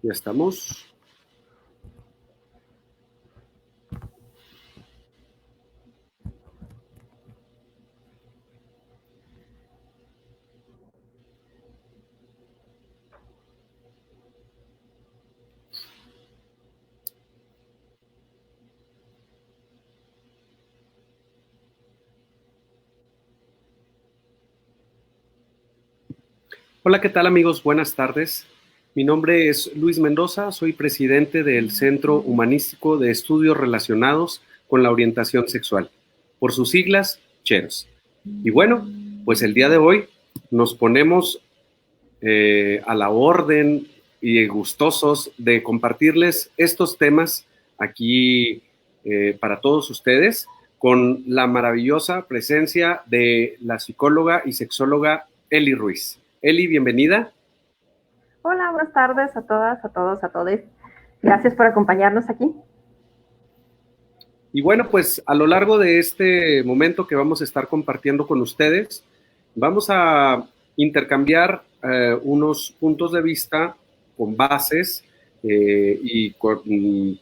Ya estamos. Hola, ¿qué tal amigos? Buenas tardes. Mi nombre es Luis Mendoza, soy presidente del Centro Humanístico de Estudios Relacionados con la Orientación Sexual, por sus siglas, CHEROS. Y bueno, pues el día de hoy nos ponemos a la orden y gustosos de compartirles estos temas aquí para todos ustedes con la maravillosa presencia de la psicóloga y sexóloga Eli Ruiz. Eli, bienvenida. Hola, buenas tardes a todas, a todos, a todos. Gracias por acompañarnos aquí. Y bueno, pues a lo largo de este momento que vamos a estar compartiendo con ustedes, vamos a intercambiar unos puntos de vista con bases y con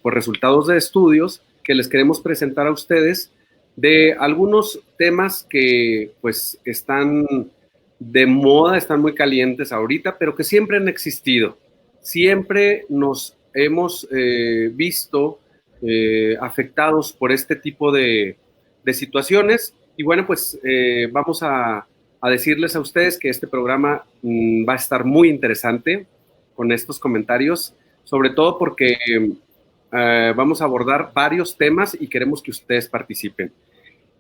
resultados de estudios que les queremos presentar a ustedes de algunos temas que pues están de moda, están muy calientes ahorita, pero que siempre han existido. Siempre nos hemos visto afectados por este tipo de situaciones. Y bueno, pues vamos a decirles a ustedes que este programa va a estar muy interesante con estos comentarios, sobre todo porque vamos a abordar varios temas y queremos que ustedes participen.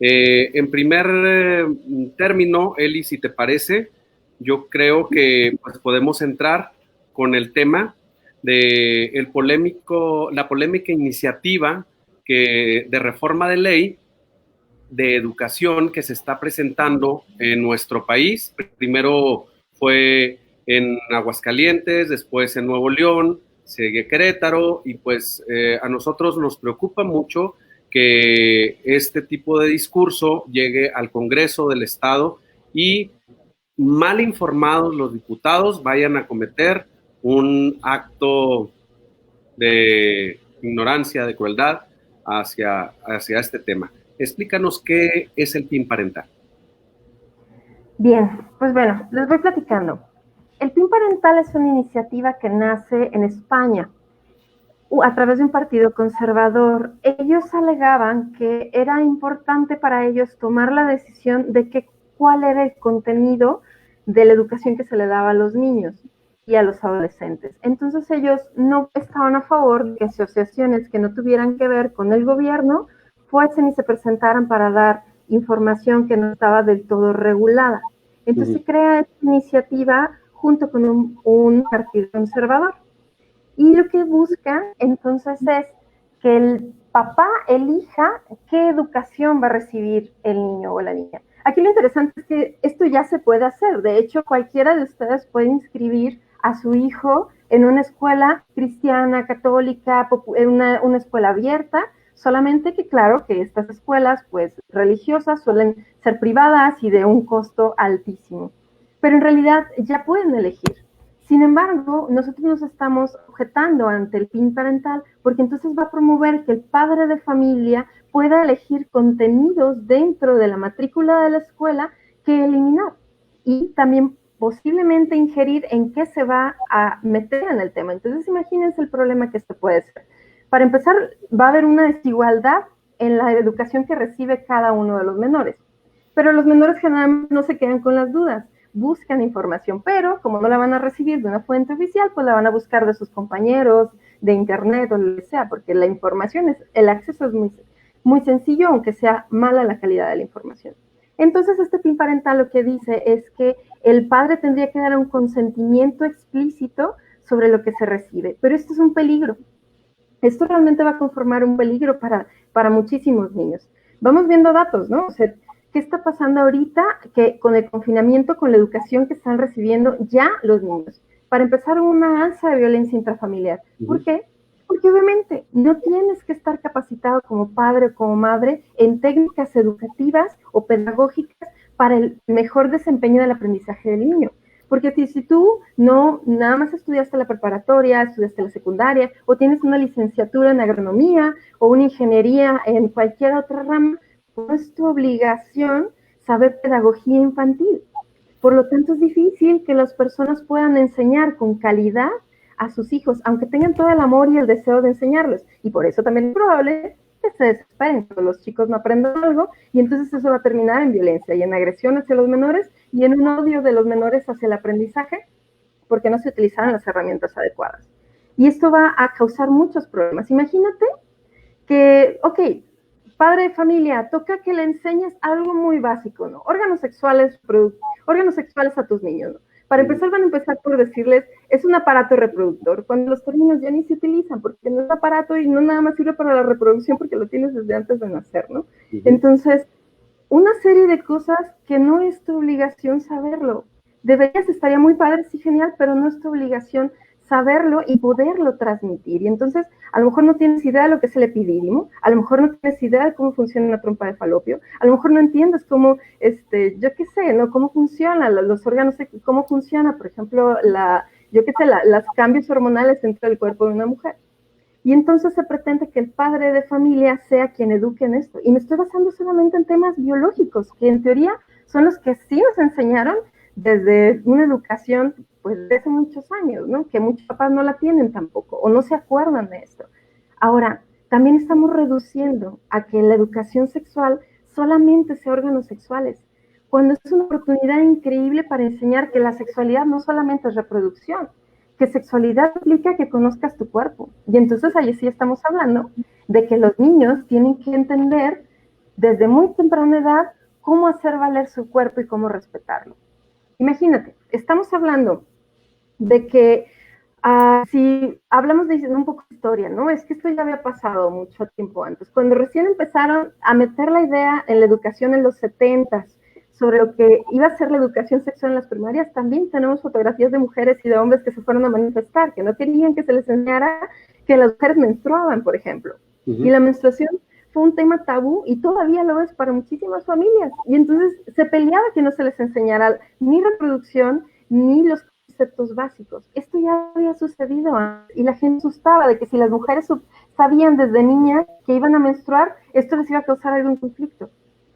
En primer término, Eli, si te parece, yo creo que pues, podemos entrar con el tema de la polémica iniciativa de reforma de ley de educación que se está presentando en nuestro país. Primero fue en Aguascalientes, después en Nuevo León, sigue Querétaro, y pues a nosotros nos preocupa mucho que este tipo de discurso llegue al Congreso del Estado y mal informados los diputados vayan a cometer un acto de ignorancia, de crueldad hacia este tema. Explícanos qué es el PIN parental. Bien, pues bueno, les voy platicando. El PIN parental es una iniciativa que nace en España a través de un partido conservador. Ellos alegaban que era importante para ellos tomar la decisión de cuál era el contenido de la educación que se le daba a los niños y a los adolescentes. Entonces ellos no estaban a favor de que asociaciones que no tuvieran que ver con el gobierno fuesen y se presentaran para dar información que no estaba del todo regulada. Entonces se crea esta iniciativa junto con un partido conservador. Y lo que busca entonces es que el papá elija qué educación va a recibir el niño o la niña. Aquí lo interesante es que esto ya se puede hacer. De hecho, cualquiera de ustedes puede inscribir a su hijo en una escuela cristiana, católica, en una escuela abierta, solamente que claro que estas escuelas pues religiosas suelen ser privadas y de un costo altísimo. Pero en realidad ya pueden elegir. Sin embargo, nosotros nos estamos objetando ante el PIN parental porque entonces va a promover que el padre de familia pueda elegir contenidos dentro de la matrícula de la escuela que eliminar y también posiblemente ingerir en qué se va a meter en el tema. Entonces imagínense el problema que esto puede ser. Para empezar, va a haber una desigualdad en la educación que recibe cada uno de los menores, pero los menores generalmente no se quedan con las dudas, buscan información, pero como no la van a recibir de una fuente oficial, pues la van a buscar de sus compañeros, de internet o lo que sea, porque la información el acceso es muy sencillo, aunque sea mala la calidad de la información. Entonces este PIN parental lo que dice es que el padre tendría que dar un consentimiento explícito sobre lo que se recibe, pero esto es un peligro. Esto realmente va a conformar un peligro para muchísimos niños. Vamos viendo datos, ¿no? O sea, ¿qué está pasando ahorita que con el confinamiento, con la educación que están recibiendo ya los niños? Para empezar, una alza de violencia intrafamiliar. ¿Por qué? Porque obviamente no tienes que estar capacitado como padre o como madre en técnicas educativas o pedagógicas para el mejor desempeño del aprendizaje del niño. Porque si tú no nada más estudiaste la preparatoria, estudiaste la secundaria, o tienes una licenciatura en agronomía o una ingeniería en cualquier otra rama, no es tu obligación saber pedagogía infantil. Por lo tanto, es difícil que las personas puedan enseñar con calidad a sus hijos, aunque tengan todo el amor y el deseo de enseñarlos. Y por eso también es probable que se desesperen cuando los chicos no aprendan algo, y entonces eso va a terminar en violencia y en agresión hacia los menores y en un odio de los menores hacia el aprendizaje, porque no se utilizaron las herramientas adecuadas. Y esto va a causar muchos problemas. Imagínate que, ok, padre de familia, toca que le enseñes algo muy básico, ¿no? Órganos sexuales a tus niños, ¿no? Para empezar, van a empezar por decirles, es un aparato reproductor, cuando los términos ya ni se utilizan, porque no es aparato y no nada más sirve para la reproducción porque lo tienes desde antes de nacer, ¿no? Entonces, una serie de cosas que no es tu obligación saberlo. Estaría muy padre, sí, genial, pero no es tu obligación saberlo y poderlo transmitir. Y entonces, a lo mejor no tienes idea de lo que es el epidídimo, a lo mejor no tienes idea de cómo funciona una trompa de falopio, a lo mejor no entiendes cómo, yo qué sé, ¿no? Cómo funcionan los órganos, cómo funciona, por ejemplo, los cambios hormonales dentro del cuerpo de una mujer. Y entonces se pretende que el padre de familia sea quien eduque en esto. Y me estoy basando solamente en temas biológicos, que en teoría son los que sí nos enseñaron desde una educación pues de hace muchos años, ¿no? Que muchos papás no la tienen tampoco, o no se acuerdan de esto. Ahora, también estamos reduciendo a que la educación sexual solamente sea órganos sexuales, cuando es una oportunidad increíble para enseñar que la sexualidad no solamente es reproducción, que sexualidad implica que conozcas tu cuerpo. Y entonces ahí sí estamos hablando de que los niños tienen que entender desde muy temprana edad cómo hacer valer su cuerpo y cómo respetarlo. Imagínate, estamos hablando de que si hablamos de un poco de historia, ¿no? Es que esto ya había pasado mucho tiempo antes. Cuando recién empezaron a meter la idea en la educación en los 70s, sobre lo que iba a ser la educación sexual en las primarias, también tenemos fotografías de mujeres y de hombres que se fueron a manifestar, que no querían que se les enseñara que las mujeres menstruaban, por ejemplo. Y la menstruación fue un tema tabú y todavía lo es para muchísimas familias. Y entonces se peleaba que no se les enseñara ni reproducción ni los conceptos básicos. Esto ya había sucedido antes y la gente asustaba de que si las mujeres sabían desde niñas que iban a menstruar, esto les iba a causar algún conflicto.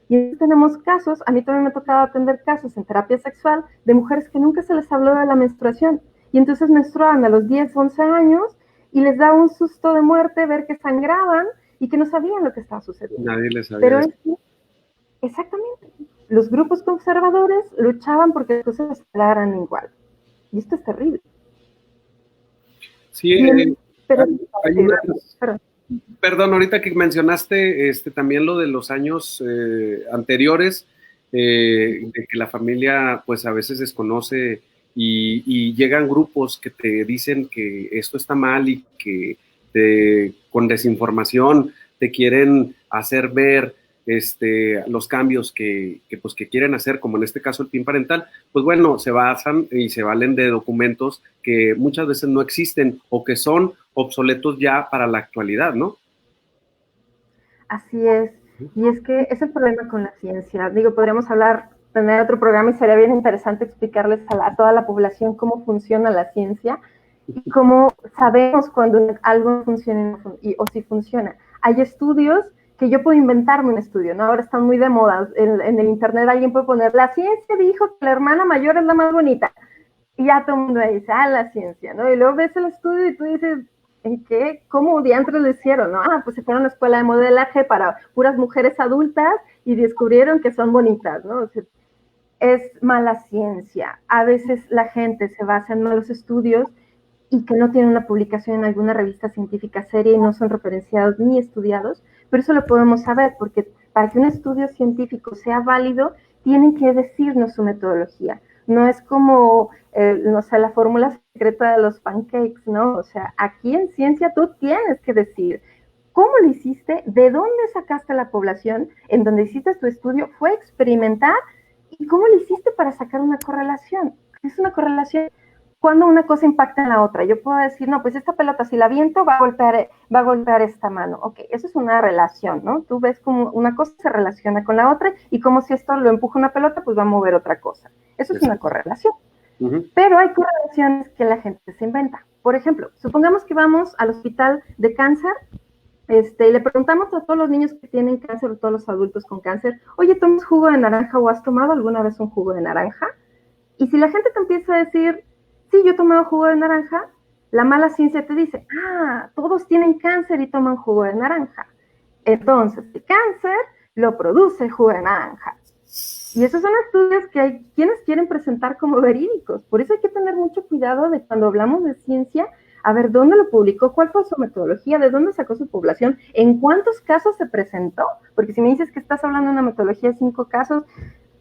Y entonces tenemos casos, a mí también me ha tocado atender casos en terapia sexual de mujeres que nunca se les habló de la menstruación y entonces menstruaban a los 10, 11 años y les daba un susto de muerte ver que sangraban y que no sabían lo que estaba sucediendo. Nadie les sabía. Pero exactamente, los grupos conservadores luchaban porque las cosas se quedaran igual. Y esto es terrible. Sí, perdón, ahorita que mencionaste también lo de los años anteriores, de que la familia pues a veces desconoce y llegan grupos que te dicen que esto está mal y que con desinformación te quieren hacer ver los cambios que quieren hacer, como en este caso el PIN parental, pues bueno, se basan y se valen de documentos que muchas veces no existen o que son obsoletos ya para la actualidad, ¿no? Así es, y es que es el problema con la ciencia. Digo, podríamos tener otro programa y sería bien interesante explicarles a toda la población cómo funciona la ciencia y cómo sabemos cuando algo funciona o si funciona. Hay estudios que yo puedo inventarme un estudio, ¿no? Ahora están muy de moda. En el internet alguien puede poner, la ciencia dijo que la hermana mayor es la más bonita. Y ya todo el mundo dice, la ciencia, ¿no? Y luego ves el estudio y tú dices, ¿en qué? ¿Cómo diantres lo hicieron, no? Pues se fueron a una escuela de modelaje para puras mujeres adultas y descubrieron que son bonitas, ¿no? O sea, es mala ciencia. A veces la gente se basa en malos estudios y que no tienen una publicación en alguna revista científica seria y no son referenciados ni estudiados, pero eso lo podemos saber porque para que un estudio científico sea válido, tienen que decirnos su metodología. No es como, no sé, la fórmula secreta de los pancakes, ¿no? O sea, aquí en ciencia tú tienes que decir cómo lo hiciste, de dónde sacaste la población, en donde hiciste tu estudio, fue experimentar y cómo lo hiciste para sacar una correlación. Es una correlación cuando una cosa impacta en la otra. Yo puedo decir, no, pues esta pelota si la viento va a golpear esta mano. Ok, eso es una relación, ¿no? Tú ves cómo una cosa se relaciona con la otra y como si esto lo empuja una pelota, pues va a mover otra cosa. Eso es una correlación. Pero hay correlaciones que la gente se inventa. Por ejemplo, supongamos que vamos al hospital de cáncer y le preguntamos a todos los niños que tienen cáncer o todos los adultos con cáncer, oye, ¿tomas jugo de naranja o has tomado alguna vez un jugo de naranja? Y si la gente te empieza a decir, sí, yo he tomado jugo de naranja, la mala ciencia te dice, todos tienen cáncer y toman jugo de naranja. Entonces, el cáncer lo produce el jugo de naranja. Y esos son estudios que hay quienes quieren presentar como verídicos. Por eso hay que tener mucho cuidado de cuando hablamos de ciencia, a ver dónde lo publicó, cuál fue su metodología, de dónde sacó su población, en cuántos casos se presentó. Porque si me dices que estás hablando de una metodología de 5 casos,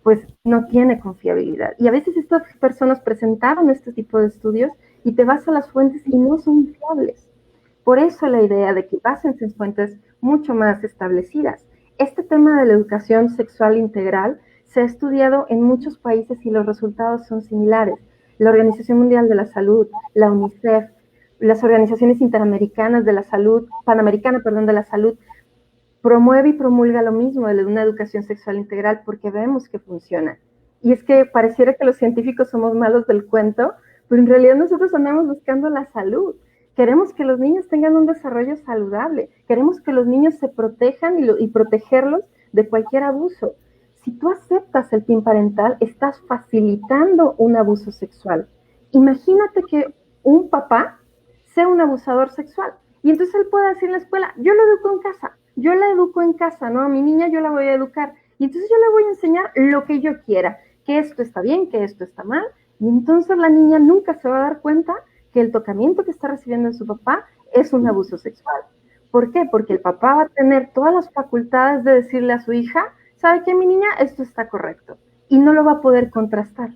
pues no tiene confiabilidad. Y a veces estas personas presentaron este tipo de estudios y te vas a las fuentes y no son fiables. Por eso la idea de que pásense en fuentes mucho más establecidas. Este tema de la educación sexual integral se ha estudiado en muchos países y los resultados son similares. La Organización Mundial de la Salud, la UNICEF, las organizaciones interamericanas de la salud, panamericana, perdón, de la salud, promueve y promulga lo mismo de una educación sexual integral porque vemos que funciona. Y es que pareciera que los científicos somos malos del cuento, pero en realidad nosotros andamos buscando la salud. Queremos que los niños tengan un desarrollo saludable, queremos que los niños se protejan y protegerlos de cualquier abuso. Si tú aceptas el PIN parental, estás facilitando un abuso sexual. Imagínate que un papá sea un abusador sexual y entonces él puede decir en la escuela, yo lo educo en casa, yo la educo en casa, ¿no? A mi niña yo la voy a educar y entonces yo le voy a enseñar lo que yo quiera, que esto está bien, que esto está mal, y entonces la niña nunca se va a dar cuenta que el tocamiento que está recibiendo de su papá es un abuso sexual. ¿Por qué? Porque el papá va a tener todas las facultades de decirle a su hija, ¿sabe qué, mi niña? Esto está correcto. Y no lo va a poder contrastar.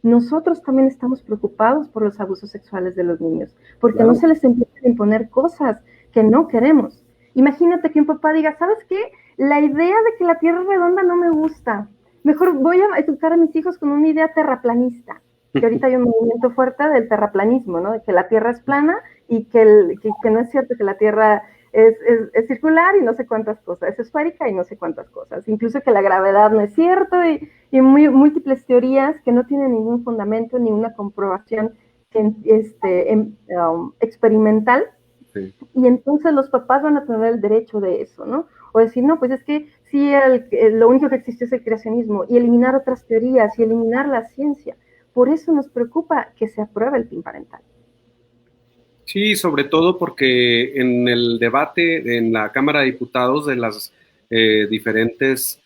Nosotros también estamos preocupados por los abusos sexuales de los niños, porque claro, no se les empiezan a imponer cosas que no queremos. Imagínate que un papá diga, ¿sabes qué? La idea de que la Tierra es redonda no me gusta. Mejor voy a educar a mis hijos con una idea terraplanista. Que ahorita hay un movimiento fuerte del terraplanismo, ¿no? De que la Tierra es plana y que no es cierto que la Tierra es circular y no sé cuántas cosas, es esférica y no sé cuántas cosas. Incluso que la gravedad no es cierto y múltiples teorías que no tienen ningún fundamento, ninguna comprobación experimental. Sí. Y entonces los papás van a tener el derecho de eso, ¿no? O decir, no, pues es que sí, lo único que existió es el creacionismo y eliminar otras teorías y eliminar la ciencia. Por eso nos preocupa que se apruebe el PIN parental. Sí, sobre todo porque en el debate en la Cámara de Diputados de las diferentes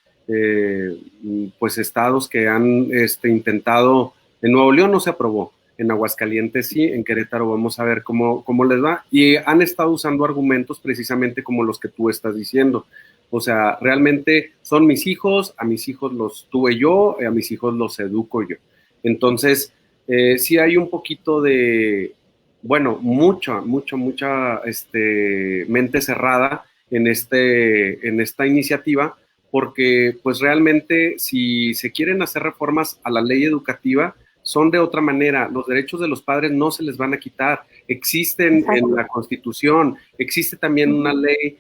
pues estados que han intentado, en Nuevo León no se aprobó, en Aguascalientes sí, en Querétaro vamos a ver cómo les va, y han estado usando argumentos precisamente como los que tú estás diciendo. O sea, realmente son mis hijos, a mis hijos los tuve yo, a mis hijos los educo yo. Entonces, sí hay un poquito de, bueno, mucha mente cerrada en esta iniciativa, porque pues realmente si se quieren hacer reformas a la ley educativa, son de otra manera. Los derechos de los padres no se les van a quitar. Existen Exacto. En la Constitución, existe también una ley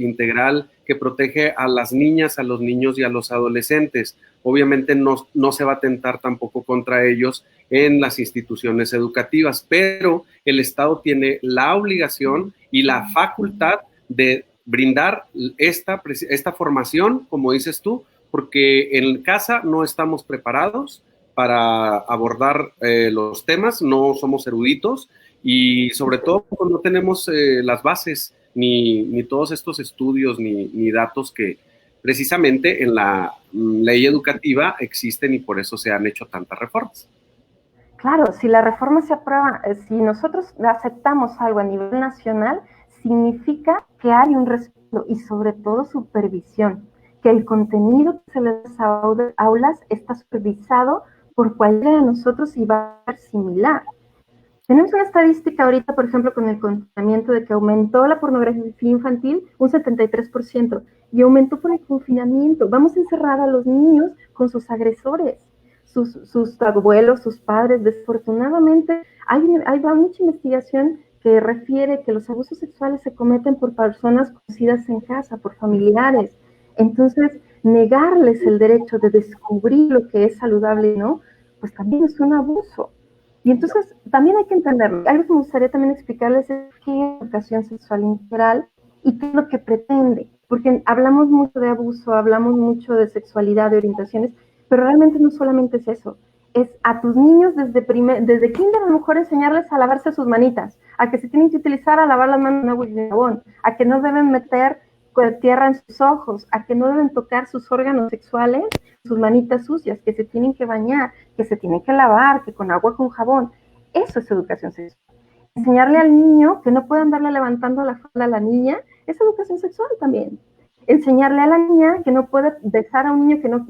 integral que protege a las niñas, a los niños y a los adolescentes. Obviamente no se va a atentar tampoco contra ellos en las instituciones educativas, pero el Estado tiene la obligación y la facultad de brindar esta formación, como dices tú, porque en casa no estamos preparados para abordar los temas, no somos eruditos y sobre todo no tenemos las bases ni todos estos estudios ni datos que precisamente en la ley educativa existen y por eso se han hecho tantas reformas. Claro, si la reforma se aprueba, si nosotros aceptamos algo a nivel nacional, significa que hay un respeto y sobre todo supervisión, que el contenido que se les da a aulas está supervisado por cualquiera de nosotros y va a ser similar. Tenemos una estadística ahorita, por ejemplo, con el confinamiento de que aumentó la pornografía infantil un 73% y aumentó por el confinamiento. Vamos a encerrar a los niños con sus agresores, sus abuelos, sus padres. Desafortunadamente, hay mucha investigación que refiere que los abusos sexuales se cometen por personas conocidas en casa, por familiares. Entonces, negarles el derecho de descubrir lo que es saludable, ¿no? pues también es un abuso. Y entonces también hay que entenderlo. Algo que me gustaría también explicarles es qué es educación sexual integral y qué es lo que pretende. Porque hablamos mucho de abuso, hablamos mucho de sexualidad, de orientaciones, pero realmente no solamente es eso. Es a tus niños desde kinder a lo mejor enseñarles a lavarse sus manitas, a que se tienen que utilizar a lavar las manos en agua y jabón, a que no deben meter tierra en sus ojos, a que no deben tocar sus órganos sexuales, sus manitas sucias, que se tienen que bañar, que se tienen que lavar, que con agua, con jabón. Eso es educación sexual. Enseñarle al niño que no puede andarle levantando la falda a la niña, es educación sexual también. Enseñarle a la niña que no puede besar a un niño no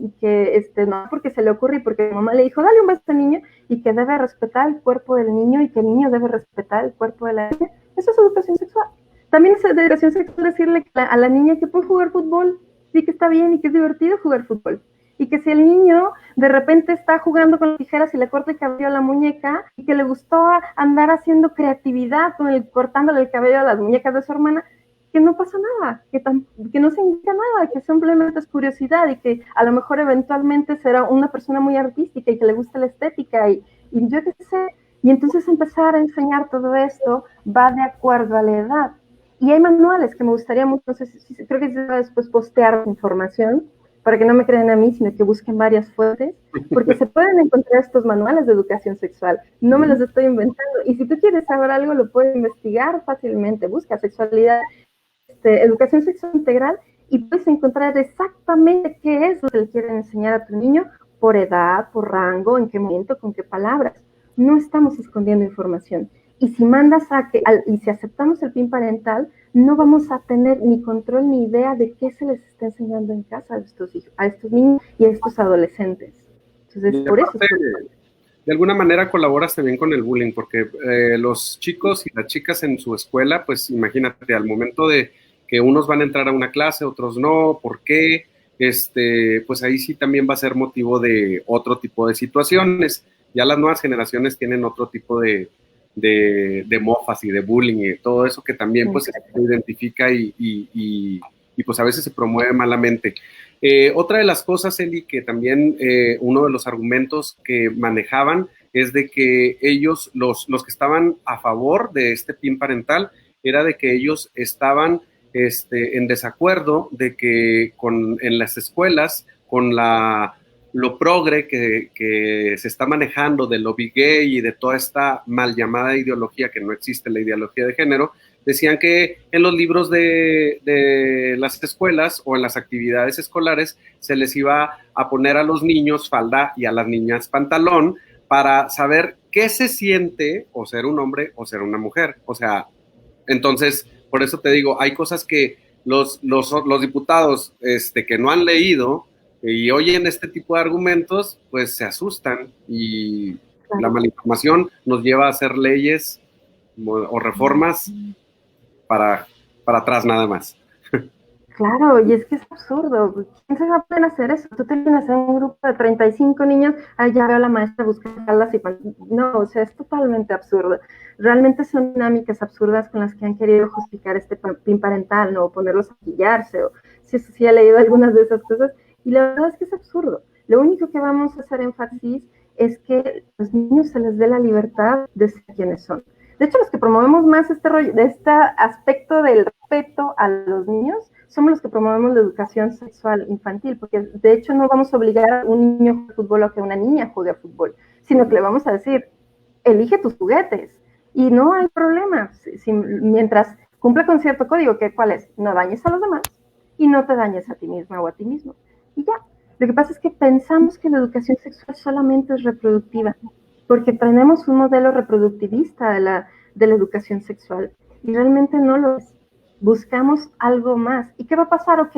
porque se le ocurre y porque mi mamá le dijo, dale un beso al niño, y que debe respetar el cuerpo del niño y que el niño debe respetar el cuerpo de la niña. Eso es educación sexual. También es educación sexual decirle a la niña que puede jugar fútbol, sí, que está bien y que es divertido jugar fútbol. Y que si el niño de repente está jugando con tijeras y le corta el cabello a la muñeca y que le gustó andar haciendo creatividad cortándole el cabello a las muñecas de su hermana, que no pasa nada, que no significa nada, que simplemente es curiosidad y que a lo mejor eventualmente será una persona muy artística y que le gusta la estética y yo qué sé. Y entonces empezar a enseñar todo esto va de acuerdo a la edad. Y hay manuales que me gustaría mucho, no sé creo que se va después postear información, para que no me crean a mí, sino que busquen varias fuentes, porque se pueden encontrar estos manuales de educación sexual. No me los estoy inventando. Y si tú quieres saber algo, lo puedes investigar fácilmente. Busca sexualidad, educación sexual integral, y puedes encontrar exactamente qué es lo que le quieren enseñar a tu niño, por edad, por rango, en qué momento, con qué palabras. No estamos escondiendo información. Y si y si aceptamos el PIN parental, no vamos a tener ni control ni idea de qué se les está enseñando en casa a estos niños y a estos adolescentes. Entonces, por eso. De alguna manera colaboras también con el bullying, porque los chicos y las chicas en su escuela, pues imagínate, al momento de que unos van a entrar a una clase, otros no, ¿por qué? Pues ahí sí también va a ser motivo de otro tipo de situaciones. Ya las nuevas generaciones tienen otro tipo de mofas y de bullying y todo eso que también pues se identifica y pues a veces se promueve malamente. Otra de las cosas, Eli, que también uno de los argumentos que manejaban es de que ellos, los que estaban a favor de este PIN parental, era de que ellos estaban en desacuerdo de que en las escuelas, con lo progre que se está manejando de lo gay y de toda esta mal llamada ideología, que no existe la ideología de género, decían que en los libros de las escuelas o en las actividades escolares se les iba a poner a los niños falda y a las niñas pantalón para saber qué se siente o ser un hombre o ser una mujer. O sea, entonces, por eso te digo, hay cosas que los diputados que no han leído y oyen este tipo de argumentos, pues se asustan y la malinformación nos lleva a hacer leyes o reformas para atrás nada más. Claro, y es que es absurdo. ¿Quién se va a poder hacer eso? Tú tienes un grupo de 35 niños, ya veo a la maestra buscando faldas y no, o sea, es totalmente absurdo. Realmente son dinámicas absurdas con las que han querido justificar este PIN parental, ¿no? O ponerlos a quillarse, o sí he leído algunas de esas cosas, y la verdad es que es absurdo. Lo único que vamos a hacer énfasis es que a los niños se les dé la libertad de ser quienes son. De hecho, los que promovemos más este aspecto del respeto a los niños somos los que promovemos la educación sexual infantil, porque de hecho no vamos a obligar a un niño a jugar fútbol o a que una niña juegue a fútbol, sino que le vamos a decir, elige tus juguetes, y no hay problema, mientras cumpla con cierto código, que ¿cuál es? No dañes a los demás y no te dañes a ti misma o a ti mismo, y ya. Lo que pasa es que pensamos que la educación sexual solamente es reproductiva, porque tenemos un modelo reproductivista de la educación sexual, y realmente no lo es. Buscamos algo más. ¿Y qué va a pasar? Ok,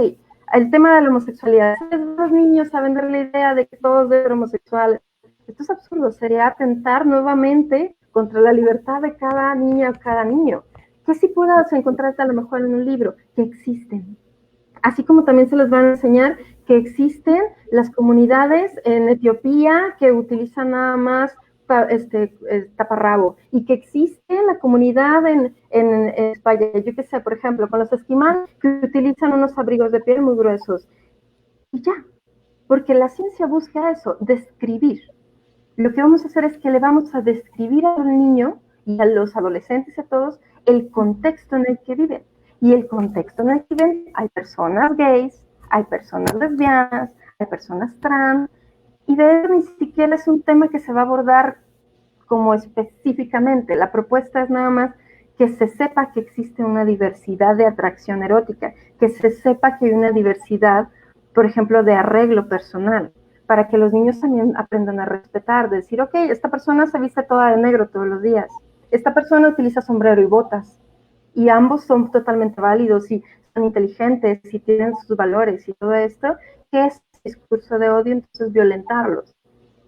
el tema de la homosexualidad. Los niños a vender la idea de que todos deben ser homosexuales. Esto es absurdo, sería atentar nuevamente contra la libertad de cada niña o cada niño. Que si puedas encontrarte a lo mejor en un libro, que existen. Así como también se les van a enseñar que existen las comunidades en Etiopía que utilizan nada más taparrabo, y que existe la comunidad en España, yo qué sé, por ejemplo, con los esquimales que utilizan unos abrigos de piel muy gruesos. Y ya, porque la ciencia busca eso, describir. Lo que vamos a hacer es que le vamos a describir al niño y a los adolescentes y a todos el contexto en el que viven. Y el contexto en el que viven, hay personas gays, hay personas lesbianas, hay personas trans, y de eso ni siquiera es un tema que se va a abordar como específicamente. La propuesta es nada más que se sepa que existe una diversidad de atracción erótica, que se sepa que hay una diversidad, por ejemplo, de arreglo personal, para que los niños también aprendan a respetar, de decir, ok, esta persona se viste toda de negro todos los días, esta persona utiliza sombrero y botas, y ambos son totalmente válidos y son inteligentes y tienen sus valores y todo esto, que es discurso de odio, entonces violentarlos.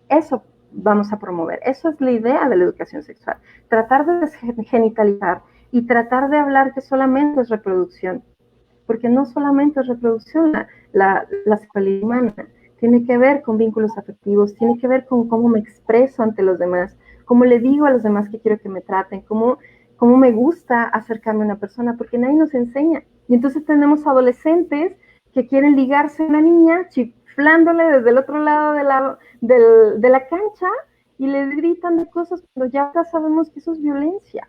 Eso vamos a promover. Eso es la idea de la educación sexual. Tratar de desgenitalizar y tratar de hablar que solamente es reproducción, porque no solamente es reproducción la sexualidad humana, tiene que ver con vínculos afectivos, tiene que ver con cómo me expreso ante los demás, cómo le digo a los demás que quiero que me traten, cómo me gusta acercarme a una persona, porque nadie nos enseña. Y entonces tenemos adolescentes que quieren ligarse a una niña, chiflándole desde el otro lado de la cancha y le gritan de cosas cuando ya sabemos que eso es violencia,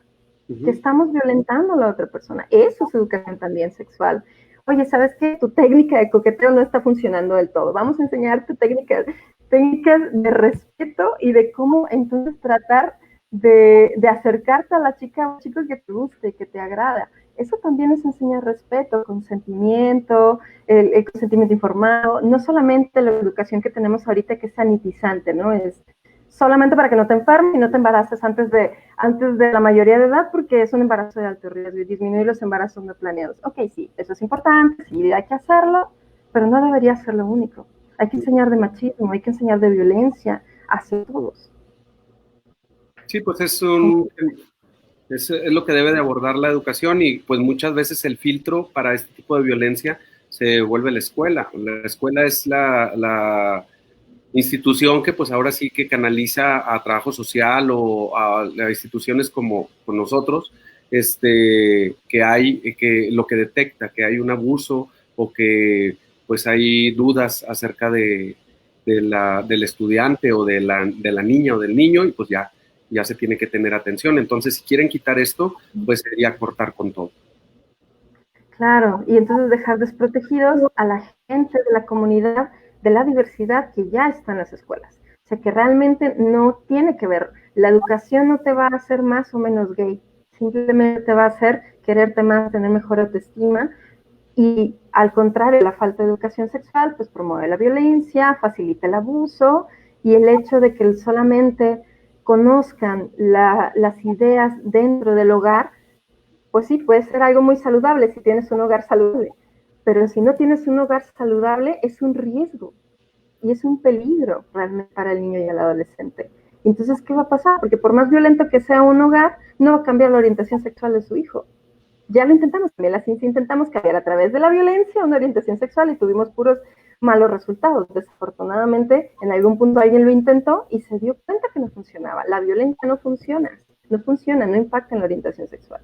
que estamos violentando a la otra persona. Eso es educación también sexual. Oye, ¿sabes qué? Tu técnica de coqueteo no está funcionando del todo. Vamos a enseñarte técnicas de respeto y de cómo entonces tratar de acercarte a la chica o chico que te guste, que te agrada. Eso también es enseñar respeto, consentimiento, el consentimiento informado, no solamente la educación que tenemos ahorita que es sanitizante, ¿no? Es solamente para que no te enfermes y no te embaraces antes de la mayoría de edad, porque es un embarazo de alto riesgo y disminuir los embarazos no planeados. Ok, sí, eso es importante, sí, hay que hacerlo, pero no debería ser lo único. Hay que enseñar de machismo, hay que enseñar de violencia hacia todos. Sí, pues es lo que debe de abordar la educación y pues muchas veces el filtro para este tipo de violencia se vuelve la escuela. La escuela es la institución que pues ahora sí que canaliza a trabajo social o a instituciones como con nosotros, que lo que detecta que hay un abuso o que pues hay dudas acerca del estudiante o de la niña o del niño y pues ya se tiene que tener atención. Entonces, si quieren quitar esto, pues sería cortar con todo. Claro, y entonces dejar desprotegidos a la gente de la comunidad, de la diversidad que ya está en las escuelas. O sea, que realmente no tiene que ver. La educación no te va a hacer más o menos gay, simplemente te va a hacer quererte más, tener mejor autoestima. Y al contrario, la falta de educación sexual pues promueve la violencia, facilita el abuso y el hecho de que solamente conozcan las ideas dentro del hogar, pues sí, puede ser algo muy saludable si tienes un hogar saludable, pero si no tienes un hogar saludable es un riesgo y es un peligro realmente para el niño y el adolescente. Entonces, ¿qué va a pasar? Porque por más violento que sea un hogar, no va a cambiar la orientación sexual de su hijo. Ya lo intentamos, también la ciencia intentamos cambiar a través de la violencia una orientación sexual y tuvimos puros malos resultados. Desafortunadamente, en algún punto alguien lo intentó y se dio cuenta que no funcionaba. La violencia no funciona, no impacta en la orientación sexual.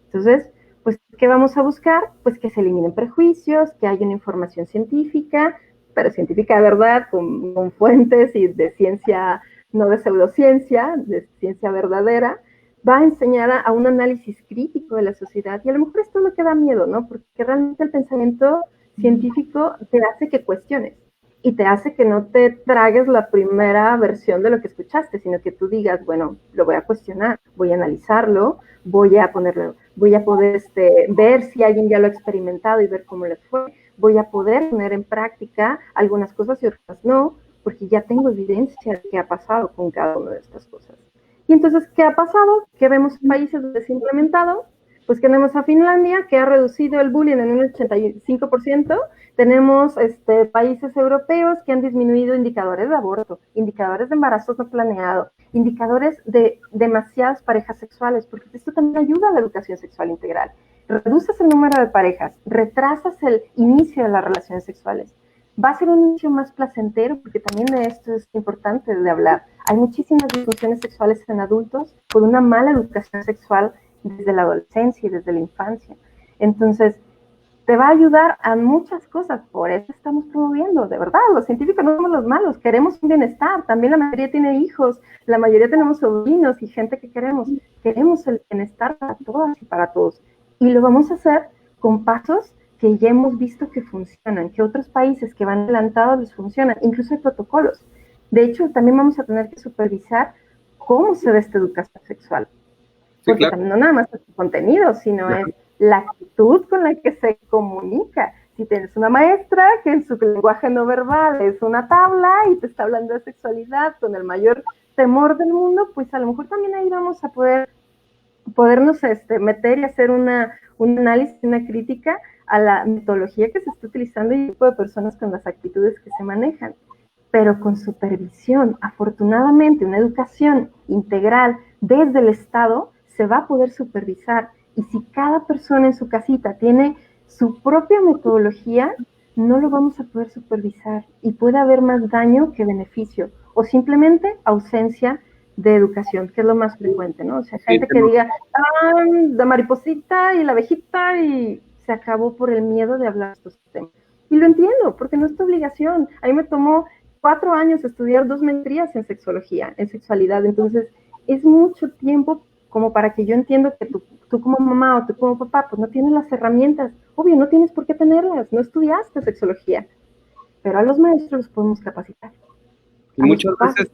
Entonces, pues, ¿qué vamos a buscar? Pues que se eliminen prejuicios, que haya una información científica, pero científica de verdad, con fuentes y de ciencia, no de pseudociencia, de ciencia verdadera, va a enseñar a un análisis crítico de la sociedad. Y a lo mejor esto es lo que da miedo, ¿no? Porque realmente el pensamiento científico te hace que cuestiones y te hace que no te tragues la primera versión de lo que escuchaste, sino que tú digas, bueno, lo voy a cuestionar, voy a analizarlo, voy a poder ver si alguien ya lo ha experimentado y ver cómo le fue, voy a poder poner en práctica algunas cosas y otras no, porque ya tengo evidencia de qué ha pasado con cada una de estas cosas. Y entonces, ¿qué ha pasado? Que vemos países donde se ha implementado, pues tenemos a Finlandia, que ha reducido el bullying en un 85%, tenemos países europeos que han disminuido indicadores de aborto, indicadores de embarazos no planeado, indicadores de demasiadas parejas sexuales, porque esto también ayuda a la educación sexual integral. Reduces el número de parejas, retrasas el inicio de las relaciones sexuales. Va a ser un inicio más placentero, porque también de esto es importante de hablar. Hay muchísimas disfunciones sexuales en adultos por una mala educación sexual desde la adolescencia y desde la infancia. Entonces, te va a ayudar a muchas cosas, por eso estamos promoviendo, de verdad, los científicos no somos los malos, queremos un bienestar, también la mayoría tiene hijos, la mayoría tenemos sobrinos y gente que queremos el bienestar para todas y para todos, y lo vamos a hacer con pasos que ya hemos visto que funcionan, que otros países que van adelantados les funcionan, incluso hay protocolos. De hecho, también vamos a tener que supervisar cómo se da esta educación sexual, porque sí, claro, también no nada más es el contenido, sino es la actitud con la que se comunica. Si tienes una maestra que en su lenguaje no verbal es una tabla y te está hablando de sexualidad con el mayor temor del mundo, pues a lo mejor también ahí vamos a podernos meter y hacer un análisis, una crítica a la metodología que se está utilizando y el tipo de personas con las actitudes que se manejan, pero con supervisión. Afortunadamente, una educación integral desde el Estado se va a poder supervisar, y si cada persona en su casita tiene su propia metodología, no lo vamos a poder supervisar y puede haber más daño que beneficio, o simplemente ausencia de educación, que es lo más frecuente, ¿no? O sea, gente que diga, la mariposita y la abejita, y se acabó por el miedo de hablar de estos temas. Y lo entiendo, porque no es tu obligación. A mí me tomó 4 años estudiar 2 maestrías en sexología, en sexualidad, entonces es mucho tiempo como para que yo entiendo que tú como mamá o tú como papá, pues no tienes las herramientas. Obvio, no tienes por qué tenerlas, no estudiaste sexología, pero a los maestros los podemos capacitar. Y muchas veces...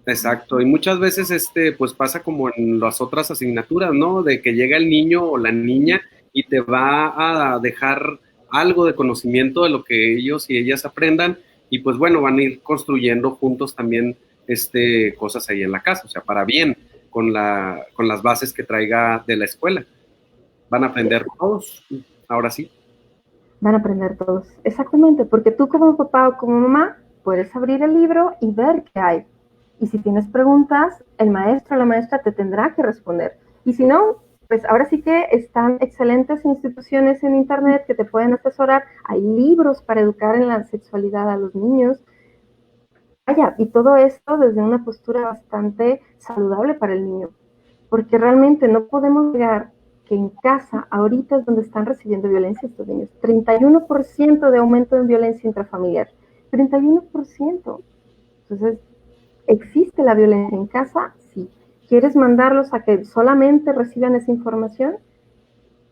Exacto, y muchas veces pues pasa como en las otras asignaturas, ¿no? De que llega el niño o la niña y te va a dejar algo de conocimiento de lo que ellos y ellas aprendan, y pues bueno, van a ir construyendo juntos también cosas ahí en la casa, o sea, para bien, con las bases que traiga de la escuela. Van a aprender todos, ahora sí. Van a aprender todos, exactamente, porque tú como papá o como mamá puedes abrir el libro y ver qué hay. Y si tienes preguntas, el maestro o la maestra te tendrá que responder. Y si no, pues ahora sí que están excelentes instituciones en internet que te pueden asesorar. Hay libros para educar en la sexualidad a los niños. Vaya, y todo esto desde una postura bastante saludable para el niño. Porque realmente no podemos negar que en casa ahorita es donde están recibiendo violencia estos niños. 31% de aumento en violencia intrafamiliar. 31%. Entonces, ¿existe la violencia en casa? Sí. ¿Quieres mandarlos a que solamente reciban esa información?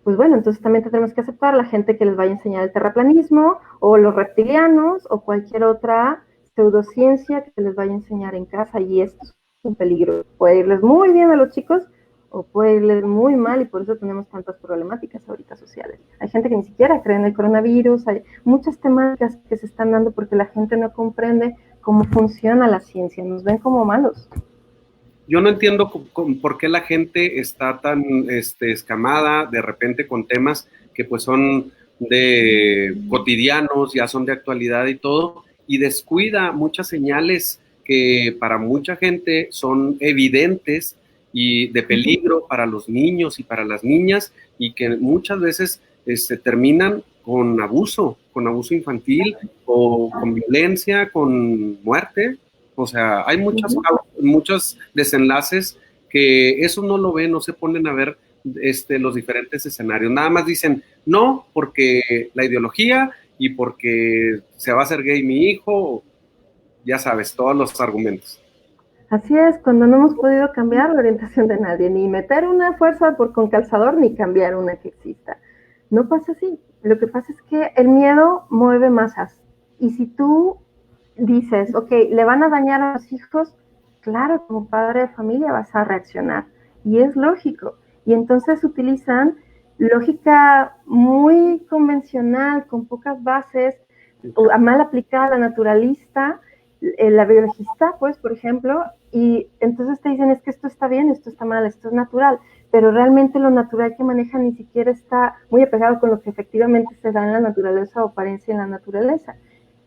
Pues bueno, entonces también tenemos que aceptar la gente que les vaya a enseñar el terraplanismo, o los reptilianos, o cualquier otra pseudociencia que les vaya a enseñar en casa, y esto es un peligro. Puede irles muy bien a los chicos, o puede irles muy mal, y por eso tenemos tantas problemáticas ahorita sociales. Hay gente que ni siquiera cree en el coronavirus, hay muchas temáticas que se están dando porque la gente no comprende cómo funciona la ciencia, nos ven como malos. Yo no entiendo por qué la gente está tan escamada de repente con temas que pues son de cotidianos, ya son de actualidad y todo, y descuida muchas señales que para mucha gente son evidentes y de peligro para los niños y para las niñas, y que muchas veces terminan con abuso infantil, o con violencia, con muerte. O sea, hay muchos desenlaces que eso no lo ven, no se ponen a ver los diferentes escenarios. Nada más dicen, no, porque la ideología y porque se va a hacer gay mi hijo, ya sabes, todos los argumentos. Así es, cuando no hemos podido cambiar la orientación de nadie, ni meter una fuerza con calzador, ni cambiar una que exista. No pasa así. Lo que pasa es que el miedo mueve masas. Y si tú dices, ok, le van a dañar a los hijos, claro, como padre de familia vas a reaccionar. Y es lógico. Y entonces utilizan lógica muy convencional, con pocas bases, mal aplicada, la naturalista, la biologista, pues, por ejemplo, y entonces te dicen, es que esto está bien, esto está mal, esto es natural, pero realmente lo natural que manejan ni siquiera está muy apegado con lo que efectivamente se da en la naturaleza o aparece en la naturaleza.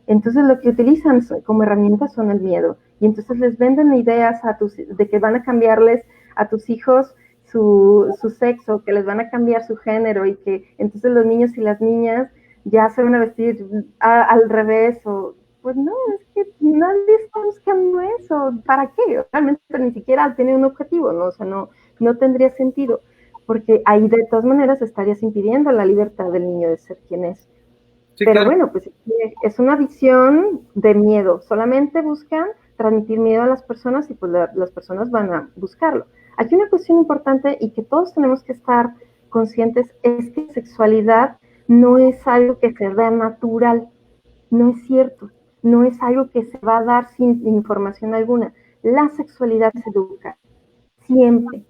Entonces lo que utilizan como herramientas son el miedo, y entonces les venden ideas de que van a cambiarles a tus hijos su sexo, que les van a cambiar su género, y que entonces los niños y las niñas ya se van a vestir al revés, o pues no, es que nadie está buscando eso. ¿Para qué? Realmente ni siquiera tiene un objetivo, ¿no? O sea, no tendría sentido. porque ahí de todas maneras estarías impidiendo la libertad del niño de ser quien es. Sí, pero claro, bueno, pues es una visión de miedo, solamente buscan transmitir miedo a las personas y pues las personas van a buscarlo. Aquí una cuestión importante y que todos tenemos que estar conscientes es que sexualidad no es algo que se da natural, no es cierto, no es algo que se va a dar sin información alguna. La sexualidad se educa, siempre.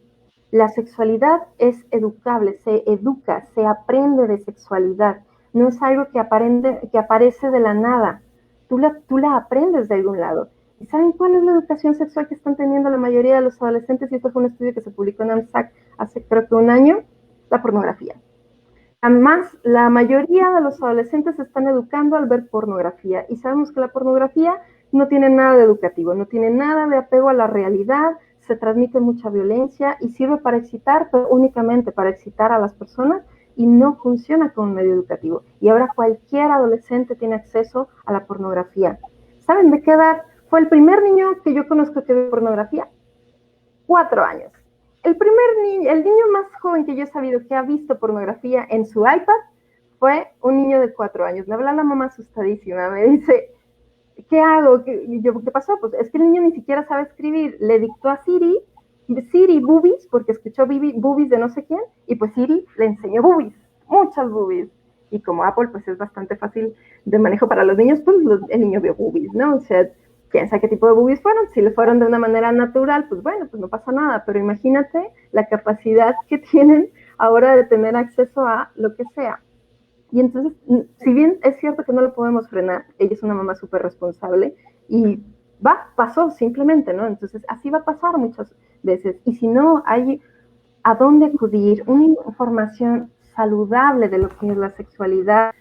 La sexualidad es educable, se educa, se aprende de sexualidad. No es algo que aparece de la nada. Tú la aprendes de algún lado. ¿Y saben cuál es la educación sexual que están teniendo la mayoría de los adolescentes? Y esto fue un estudio que se publicó en AMSAC hace creo que un año. La pornografía. Además, la mayoría de los adolescentes se están educando al ver pornografía. Y sabemos que la pornografía no tiene nada de educativo, no tiene nada de apego a la realidad, se transmite mucha violencia y sirve para excitar, pero únicamente para excitar a las personas y no funciona como un medio educativo. Y ahora cualquier adolescente tiene acceso a la pornografía. ¿Saben de qué edad fue el primer niño que yo conozco que ve pornografía? 4 años. El niño más joven que yo he sabido que ha visto pornografía en su iPad fue un niño de 4 años. Me habla la mamá asustadísima, me dice, ¿qué hago? ¿Qué pasó? Pues es que el niño ni siquiera sabe escribir. Le dictó a Siri boobies, porque escuchó boobies de no sé quién, y pues Siri le enseñó boobies, muchas boobies. Y como Apple pues es bastante fácil de manejo para los niños, pues el niño vio boobies, ¿no? O sea, quién sabe qué tipo de boobies fueron. Si le fueron de una manera natural, pues bueno, pues no pasa nada. Pero imagínate la capacidad que tienen ahora de tener acceso a lo que sea. Y entonces, si bien es cierto que no lo podemos frenar, ella es una mamá súper responsable y pasó simplemente, ¿no? Entonces, así va a pasar muchas veces. Y si no hay a dónde acudir, una información saludable de lo que es la sexualidad,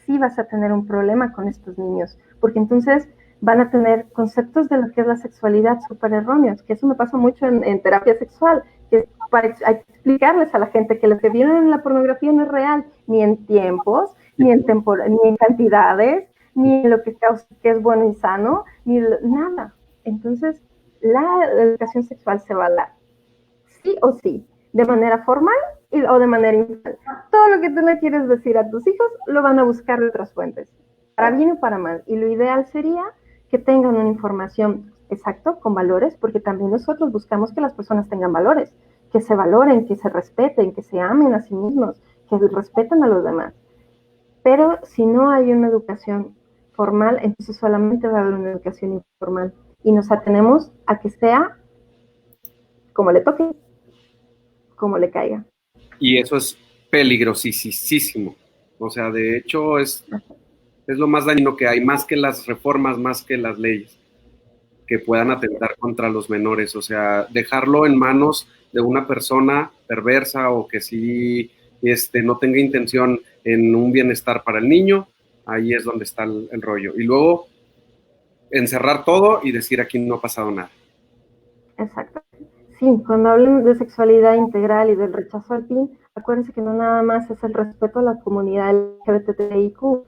sí vas a tener un problema con estos niños, porque entonces van a tener conceptos de lo que es la sexualidad súper erróneos, que eso me pasa mucho en terapia sexual, que para explicarles a la gente que lo que vieron en la pornografía no es real, ni en tiempos, ni en cantidades, ni en lo que es bueno y sano, ni nada. Entonces, la educación sexual se va a dar, sí o sí, de manera formal o de manera informal. Todo lo que tú le quieres decir a tus hijos lo van a buscar de otras fuentes, para bien o para mal. Y lo ideal sería que tengan una información exacta, con valores, porque también nosotros buscamos que las personas tengan valores, que se valoren, que se respeten, que se amen a sí mismos, que respeten a los demás. Pero si no hay una educación formal, entonces solamente va a haber una educación informal. Y nos atenemos a que sea como le toque, como le caiga. Y eso es peligrosísimo. O sea, de hecho es lo más dañino que hay, más que las reformas, más que las leyes que puedan atentar contra los menores. O sea, dejarlo en manos de una persona perversa o que sí no tenga intención en un bienestar para el niño, ahí es donde está el rollo. Y luego encerrar todo y decir aquí no ha pasado nada. Exacto. Sí, cuando hablan de sexualidad integral y del rechazo al PIN, acuérdense que no nada más es el respeto a la comunidad LGBTIQ o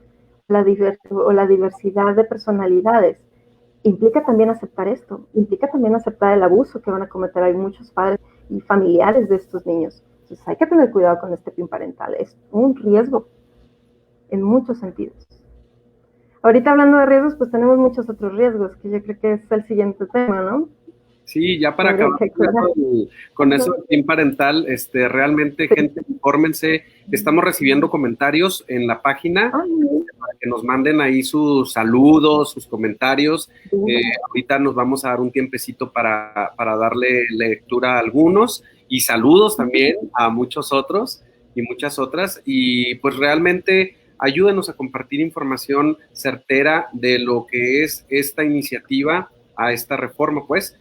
la diversidad de personalidades. Implica también aceptar esto, implica también aceptar el abuso que van a cometer hay muchos padres y familiares de estos niños. Entonces hay que tener cuidado con este PIN parental, es un riesgo en muchos sentidos. Ahorita hablando de riesgos, pues tenemos muchos otros riesgos, que yo creo que es el siguiente tema, ¿no? Sí, ya para acabar con eso del PIN parental, realmente, sí, gente, infórmense. Estamos recibiendo comentarios en la página para que nos manden ahí sus saludos, sus comentarios. Ahorita nos vamos a dar un tiempecito para darle lectura a algunos y saludos también a muchos otros y muchas otras. Y pues realmente ayúdenos a compartir información certera de lo que es esta iniciativa a esta reforma, pues.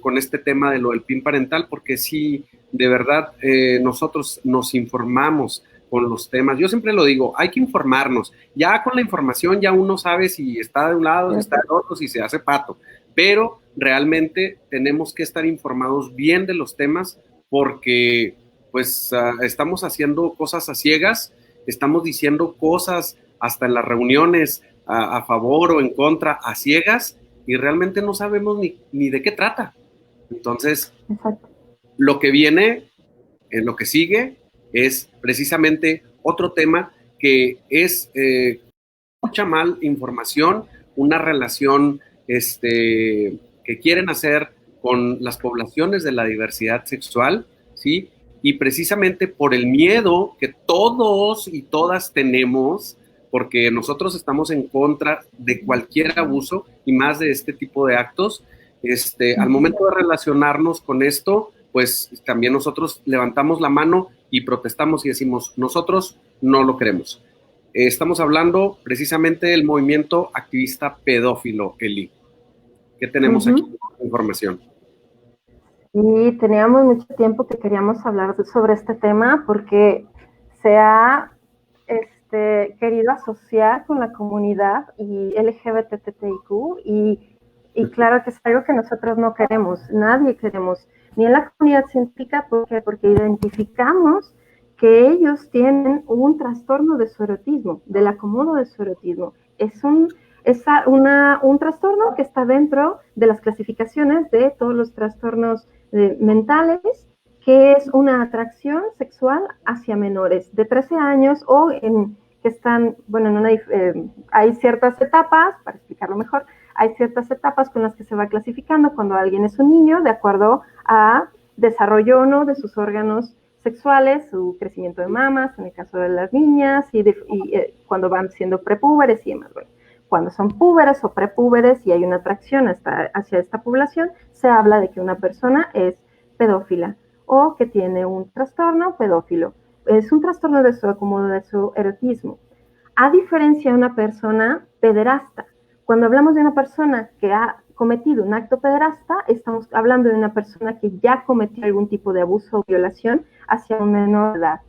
Con este tema de lo del PIN parental, porque si de verdad nosotros nos informamos con los temas, yo siempre lo digo, hay que informarnos, ya con la información ya uno sabe si está de un lado, si está del otro, si se hace pato, pero realmente tenemos que estar informados bien de los temas porque pues estamos haciendo cosas a ciegas, estamos diciendo cosas hasta en las reuniones a favor o en contra a ciegas, y realmente no sabemos ni de qué trata. Entonces, lo que viene lo que sigue es precisamente otro tema que es mucha mal información, una relación que quieren hacer con las poblaciones de la diversidad sexual, ¿sí? Y precisamente por el miedo que todos y todas tenemos, porque nosotros estamos en contra de cualquier abuso y más de este tipo de actos, al momento de relacionarnos con esto, pues también nosotros levantamos la mano y protestamos y decimos, nosotros no lo queremos. Estamos hablando precisamente del movimiento activista pedófilo, Eli. ¿Qué tenemos aquí de información? Y teníamos mucho tiempo que queríamos hablar sobre este tema porque se ha querido asociar con la comunidad y LGBTTIQ y claro que es algo que nosotros no queremos, nadie queremos, ni en la comunidad científica, porque identificamos que ellos tienen un trastorno de su erotismo, del acomodo de su erotismo. Es un trastorno que está dentro de las clasificaciones de todos los trastornos mentales, que es una atracción sexual hacia menores de 13 años o que están, bueno, hay ciertas etapas, para explicarlo mejor, hay ciertas etapas con las que se va clasificando cuando alguien es un niño de acuerdo a desarrollo o no de sus órganos sexuales, su crecimiento de mamas, en el caso de las niñas, y cuando van siendo prepúberes y demás. Bueno, cuando son púberes o prepúberes y hay una atracción hacia esta población, se habla de que una persona es pedófila o que tiene un trastorno pedófilo. Es un trastorno de su acomodo de su erotismo. A diferencia de una persona pederasta, cuando hablamos de una persona que ha cometido un acto pederasta, estamos hablando de una persona que ya cometió algún tipo de abuso o violación hacia un menor de edad.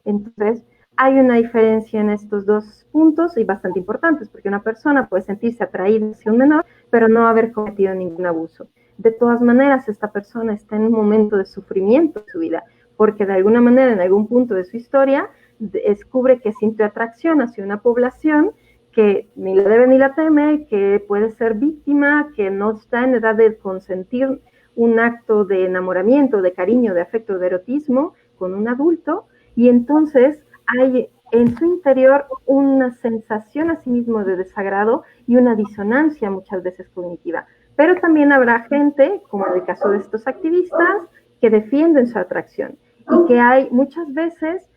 Entonces, hay una diferencia en estos dos puntos y bastante importantes, porque una persona puede sentirse atraída hacia un menor, pero no haber cometido ningún abuso. De todas maneras, esta persona está en un momento de sufrimiento en su vida, porque de alguna manera, en algún punto de su historia, descubre que sintió atracción hacia una población que ni la debe ni la teme, que puede ser víctima, que no está en edad de consentir un acto de enamoramiento, de cariño, de afecto, de erotismo con un adulto, y entonces hay en su interior una sensación a sí mismo de desagrado y una disonancia muchas veces cognitiva. Pero también habrá gente, como en el caso de estos activistas, que defienden su atracción y que hay muchas veces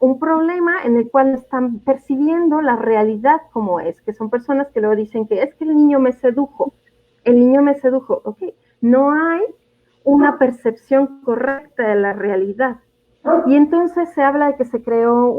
un problema en el cual están percibiendo la realidad como es, que son personas que luego dicen que es que el niño me sedujo, ok, no hay una percepción correcta de la realidad. Y entonces se habla de que se creó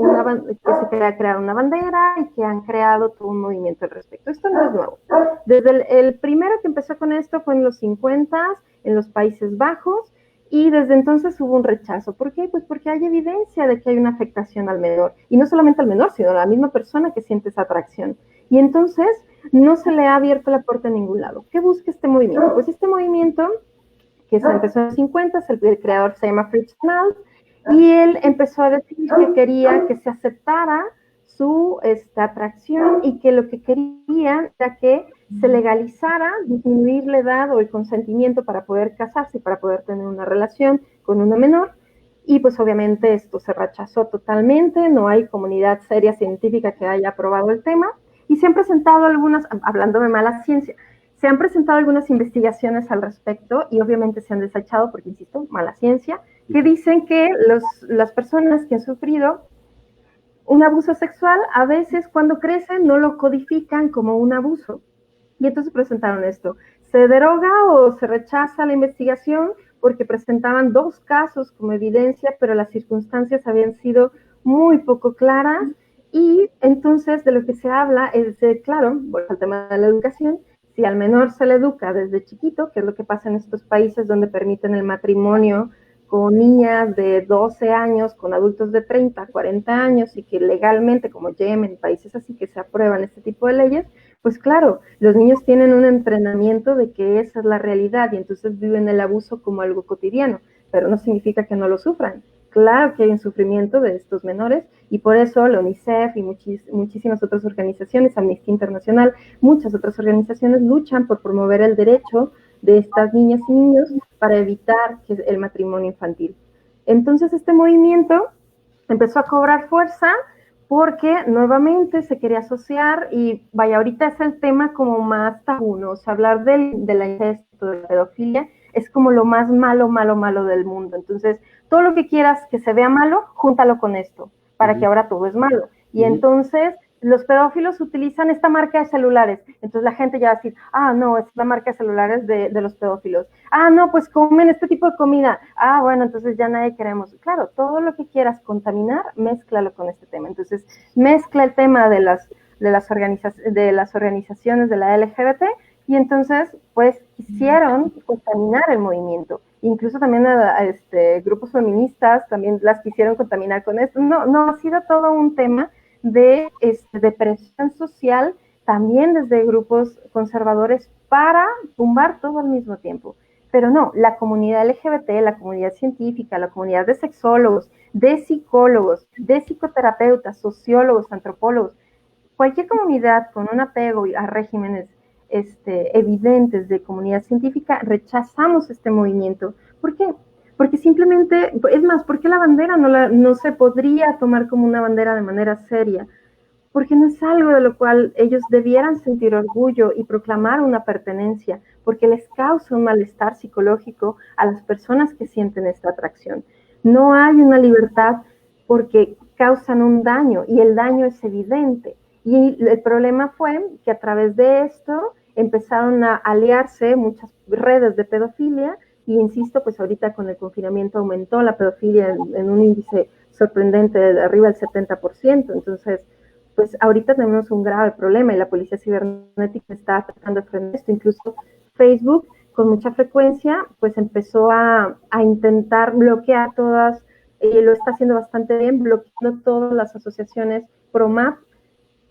crear una bandera y que han creado todo un movimiento al respecto. Esto no es nuevo. Desde el primero que empezó con esto fue en los 50, en los Países Bajos, y desde entonces hubo un rechazo. ¿Por qué? Pues porque hay evidencia de que hay una afectación al menor, y no solamente al menor, sino a la misma persona que siente esa atracción. Y entonces no se le ha abierto la puerta a ningún lado. ¿Qué busca este movimiento? Pues este movimiento, que se empezó en los 50, el creador se llama Fritz Knall, y él empezó a decir que quería que se aceptara su atracción y que lo que querían era que se legalizara, disminuir la edad o el consentimiento para poder casarse y para poder tener una relación con una menor. Y pues obviamente esto se rechazó totalmente, no hay comunidad seria científica que haya aprobado el tema, y se han presentado algunas, hablando de mala ciencia, se han presentado algunas investigaciones al respecto y obviamente se han desechado porque, insisto, mala ciencia, que dicen que las personas que han sufrido un abuso sexual a veces cuando crecen no lo codifican como un abuso. Y entonces presentaron esto. Se deroga o se rechaza la investigación porque presentaban 2 casos como evidencia, pero las circunstancias habían sido muy poco claras. Y entonces de lo que se habla es de, claro, bueno, el tema de la educación, si al menor se le educa desde chiquito, que es lo que pasa en estos países donde permiten el matrimonio con niñas de 12 años, con adultos de 30, 40 años, y que legalmente, como Yemen, países así que se aprueban este tipo de leyes, pues claro, los niños tienen un entrenamiento de que esa es la realidad y entonces viven el abuso como algo cotidiano, pero no significa que no lo sufran. Claro que hay un sufrimiento de estos menores y por eso la UNICEF y muchísimas otras organizaciones, Amnistía Internacional, muchas otras organizaciones luchan por promover el derecho de estas niñas y niños para evitar el matrimonio infantil. Entonces este movimiento empezó a cobrar fuerza porque nuevamente se quería asociar y vaya, ahorita es el tema como más tabú, ¿no? O sea, hablar de la incesto, de la pedofilia, es como lo más malo, malo, malo del mundo. Entonces, todo lo que quieras que se vea malo, júntalo con esto, para que ahora todo es malo. Y entonces, los pedófilos utilizan esta marca de celulares. Entonces la gente ya va a decir, ah, no, es la marca de celulares de los pedófilos. Ah, no, pues comen este tipo de comida. Ah, bueno, entonces ya nadie queremos. Claro, todo lo que quieras contaminar, mézclalo con este tema. Entonces, mezcla el tema de las organizaciones de la LGBT y entonces, pues, quisieron contaminar el movimiento. Incluso también grupos feministas también las quisieron contaminar con esto. No, ha sido todo un tema de presión social, también desde grupos conservadores, para tumbar todo al mismo tiempo. Pero no, la comunidad LGBT, la comunidad científica, la comunidad de sexólogos, de psicólogos, de psicoterapeutas, sociólogos, antropólogos, cualquier comunidad con un apego a regímenes evidentes de comunidad científica, rechazamos este movimiento. ¿Por qué? Porque simplemente, es más, ¿por qué la bandera no se podría tomar como una bandera de manera seria? Porque no es algo de lo cual ellos debieran sentir orgullo y proclamar una pertenencia, porque les causa un malestar psicológico a las personas que sienten esta atracción. No hay una libertad porque causan un daño y el daño es evidente. Y el problema fue que a través de esto empezaron a aliarse muchas redes de pedofilia y insisto, pues ahorita con el confinamiento aumentó la pedofilia en un índice sorprendente de arriba del 70%, entonces pues ahorita tenemos un grave problema y la policía cibernética está tratando de frenar esto. Incluso Facebook, con mucha frecuencia, pues empezó a intentar bloquear todas, lo está haciendo bastante bien, bloqueando todas las asociaciones pro-MAP.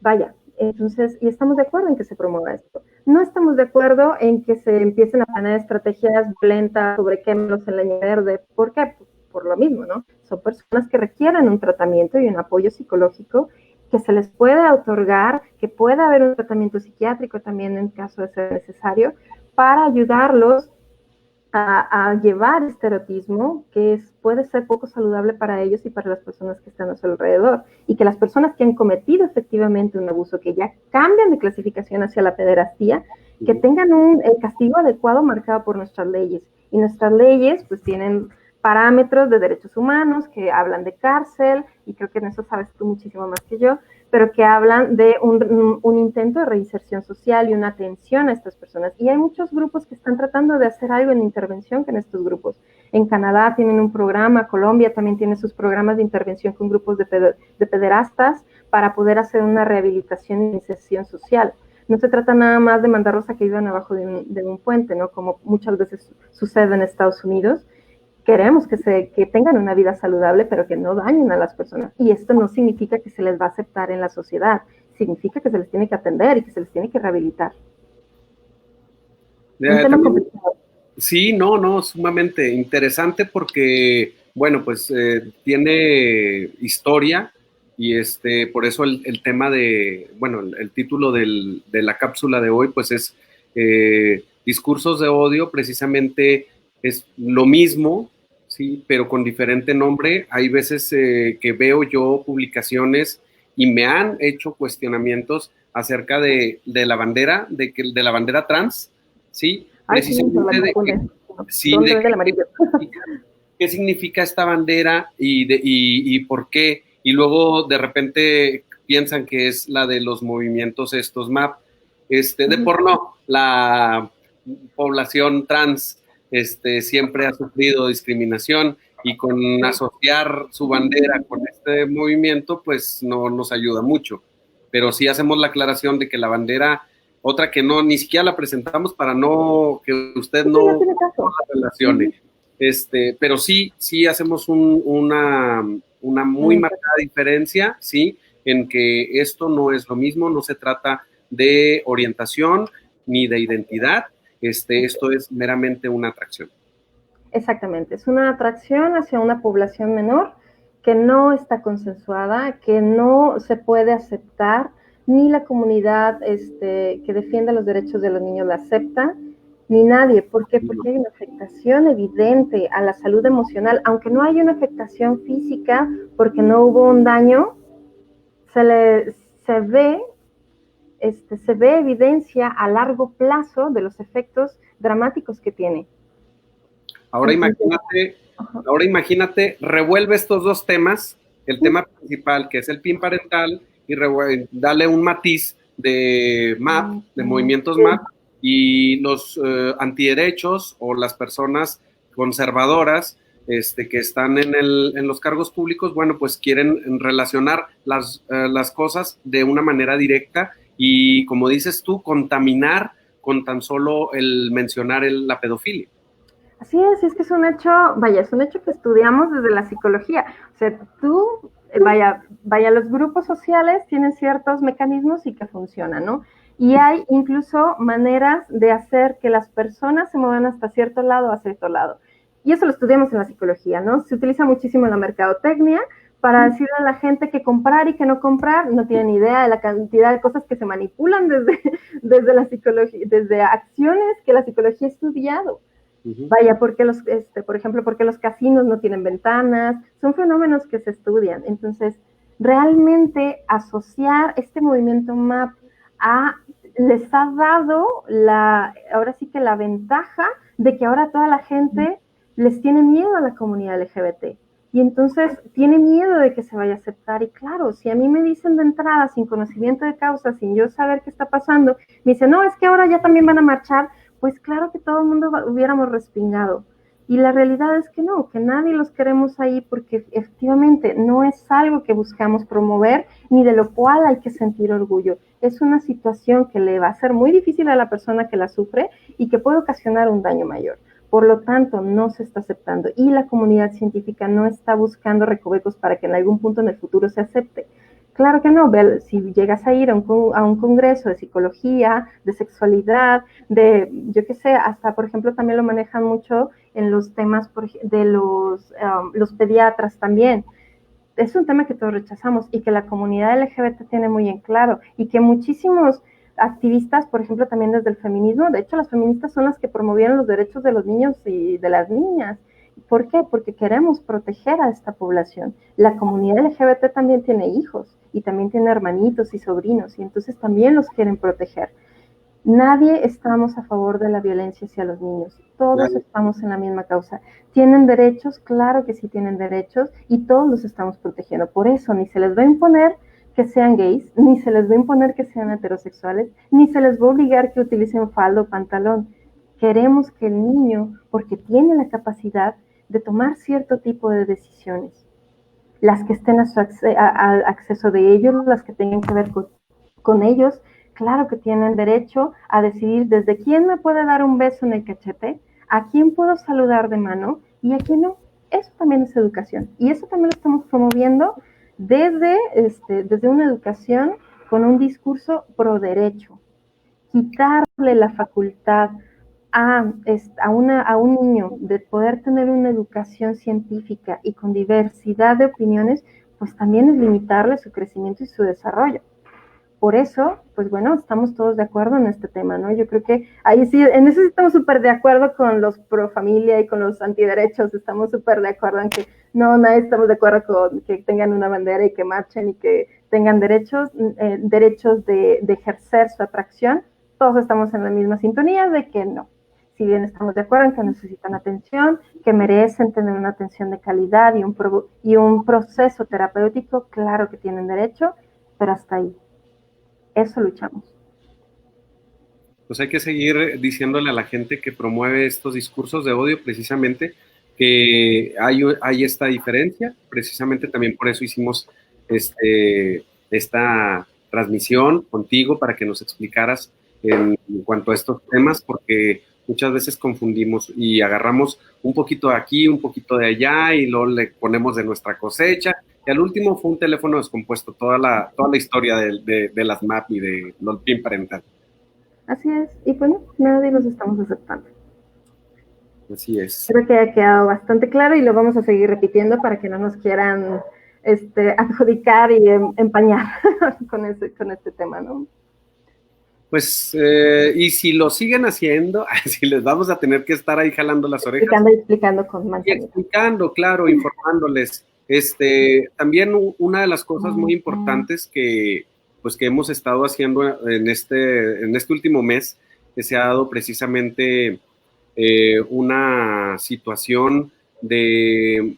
Vaya, entonces, y estamos de acuerdo en que se promueva esto. No estamos de acuerdo en que se empiecen a planear estrategias violentas sobre quémalos en leña verde. ¿Por qué? Por lo mismo, ¿no? Son personas que requieren un tratamiento y un apoyo psicológico que se les puede otorgar, que pueda haber un tratamiento psiquiátrico también en caso de ser necesario, para ayudarlos a llevar este erotismo que puede ser poco saludable para ellos y para las personas que están a su alrededor, y que las personas que han cometido efectivamente un abuso, que ya cambian de clasificación hacia la pederastía, que tengan un castigo adecuado marcado por nuestras leyes. Y nuestras leyes pues tienen parámetros de derechos humanos que hablan de cárcel, y creo que en eso sabes tú muchísimo más que yo, pero que hablan de un intento de reinserción social y una atención a estas personas. Y hay muchos grupos que están tratando de hacer algo en intervención con estos grupos. En Canadá tienen un programa, Colombia también tiene sus programas de intervención con grupos de pederastas para poder hacer una rehabilitación e inserción social. No se trata nada más de mandarlos a que vivan abajo de un puente, ¿no? Como muchas veces sucede en Estados Unidos. Queremos que tengan una vida saludable, pero que no dañen a las personas. Y esto no significa que se les va a aceptar en la sociedad, significa que se les tiene que atender y que se les tiene que rehabilitar. Un tema complicado. Sí, no, sumamente interesante porque, bueno, pues tiene historia y por eso el tema bueno, el título de la cápsula de hoy, pues es discursos de odio, precisamente es lo mismo, sí, pero con diferente nombre. Hay veces que veo yo publicaciones y me han hecho cuestionamientos acerca de la bandera, de la bandera trans, sí, precisamente de que, sí, qué significa esta bandera y por qué, y luego de repente piensan que es la de los movimientos estos MAP, de por no, la población trans siempre ha sufrido discriminación y con asociar su bandera con este movimiento, pues no nos ayuda mucho. Pero sí hacemos la aclaración de que la bandera, otra que no, ni siquiera la presentamos para no, que usted no la relacione. Pero sí hacemos una muy marcada diferencia, sí, en que esto no es lo mismo, no se trata de orientación ni de identidad, esto es meramente una atracción. Exactamente, es una atracción hacia una población menor que no está consensuada, que no se puede aceptar, ni la comunidad que defiende los derechos de los niños la acepta, ni nadie. ¿Por qué? Porque hay una afectación evidente a la salud emocional, aunque no haya una afectación física, porque no hubo un daño, se ve evidencia a largo plazo de los efectos dramáticos que tiene. Ahora imagínate, revuelve estos dos temas, el tema principal, que es el PIN parental, y dale un matiz de MAP, de movimientos MAP, y los antiderechos o las personas conservadoras que están en los cargos públicos, bueno, pues quieren relacionar las cosas de una manera directa y, como dices tú, contaminar con tan solo el mencionar la pedofilia. Así es que es un hecho, es un hecho que estudiamos desde la psicología. O sea, los grupos sociales tienen ciertos mecanismos y que funcionan, ¿no? Y hay incluso maneras de hacer que las personas se muevan hasta cierto lado, a cierto lado. Y eso lo estudiamos en la psicología, ¿no? Se utiliza muchísimo en la mercadotecnia para decirle a la gente que comprar y que no comprar. No tienen idea de la cantidad de cosas que se manipulan desde la psicología, desde acciones que la psicología ha estudiado. Porque por ejemplo, porque los casinos no tienen ventanas, son fenómenos que se estudian. Entonces, realmente asociar este movimiento MAP les ha dado ahora sí que la ventaja de que ahora toda la gente les tiene miedo a la comunidad LGBT. Y entonces tiene miedo de que se vaya a aceptar. Y claro, si a mí me dicen de entrada, sin conocimiento de causa, sin yo saber qué está pasando, me dicen, no, es que ahora ya también van a marchar, pues claro que todo el mundo hubiéramos respingado. Y la realidad es que no, que nadie los queremos ahí porque efectivamente no es algo que buscamos promover ni de lo cual hay que sentir orgullo. Es una situación que le va a ser muy difícil a la persona que la sufre y que puede ocasionar un daño mayor. Por lo tanto, no se está aceptando y la comunidad científica no está buscando recovecos para que en algún punto en el futuro se acepte. Claro que no, si llegas a ir a un congreso de psicología, de sexualidad, yo qué sé, hasta por ejemplo también lo manejan mucho en los temas de los pediatras también. Es un tema que todos rechazamos y que la comunidad LGBT tiene muy en claro y que muchísimos activistas, por ejemplo, también desde el feminismo, de hecho las feministas son las que promovieron los derechos de los niños y de las niñas. ¿Por qué? Porque queremos proteger a esta población. La comunidad LGBT también tiene hijos y también tiene hermanitos y sobrinos y entonces también los quieren proteger. Nadie estamos a favor de la violencia hacia los niños. Todos estamos en la misma causa. ¿Tienen derechos? Claro que sí tienen derechos y todos los estamos protegiendo. Por eso ni se les va a imponer que sean gays, ni se les va a imponer que sean heterosexuales, ni se les va a obligar que utilicen falda o pantalón. Queremos que el niño, porque tiene la capacidad de tomar cierto tipo de decisiones, las que estén al acceso de ellos, las que tengan que ver con ellos, claro que tienen derecho a decidir desde quién me puede dar un beso en el cachete, a quién puedo saludar de mano y a quién no. Eso también es educación y eso también lo estamos promoviendo desde una educación con un discurso pro derecho. Quitarle la facultad a un niño de poder tener una educación científica y con diversidad de opiniones, pues también es limitarle su crecimiento y su desarrollo. Por eso, pues bueno, estamos todos de acuerdo en este tema, ¿no? Yo creo que ahí sí, en eso sí estamos súper de acuerdo con los pro familia y con los antiderechos, estamos súper de acuerdo en que nadie estamos de acuerdo con que tengan una bandera y que marchen y que tengan derechos de ejercer su atracción. Todos estamos en la misma sintonía de que no. Si bien estamos de acuerdo en que necesitan atención, que merecen tener una atención de calidad y un proceso terapéutico, claro que tienen derecho, pero hasta ahí. Eso luchamos. Pues hay que seguir diciéndole a la gente que promueve estos discursos de odio precisamente que hay esta diferencia, precisamente también por eso hicimos esta transmisión contigo para que nos explicaras en cuanto a estos temas, porque muchas veces confundimos y agarramos un poquito de aquí, un poquito de allá y luego le ponemos de nuestra cosecha. Y al último fue un teléfono descompuesto, toda la historia de las MAP y de los PIN parental. Así es, y bueno, nadie los estamos aceptando. Así es. Creo que ha quedado bastante claro y lo vamos a seguir repitiendo para que no nos quieran adjudicar y empañar con este tema, ¿no? Pues, y si lo siguen haciendo, si les vamos a tener que estar ahí jalando las orejas. Explicando con manzanita. Explicando, claro, informándoles. También una de las cosas muy importantes que, pues, que hemos estado haciendo en este último mes, que se ha dado precisamente una situación de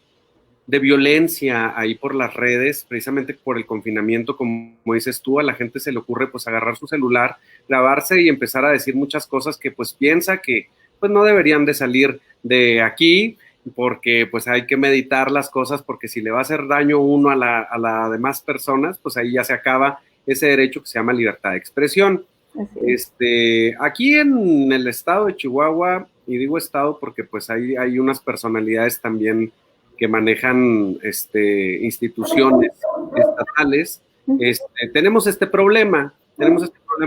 violencia ahí por las redes, precisamente por el confinamiento, como dices tú, a la gente se le ocurre pues agarrar su celular, grabarse y empezar a decir muchas cosas que pues piensa que pues no deberían de salir de aquí, porque pues hay que meditar las cosas, porque si le va a hacer daño uno a la demás personas, pues ahí ya se acaba ese derecho que se llama libertad de expresión. Aquí en el estado de Chihuahua, y digo estado porque pues hay unas personalidades también que manejan instituciones estatales, tenemos este problema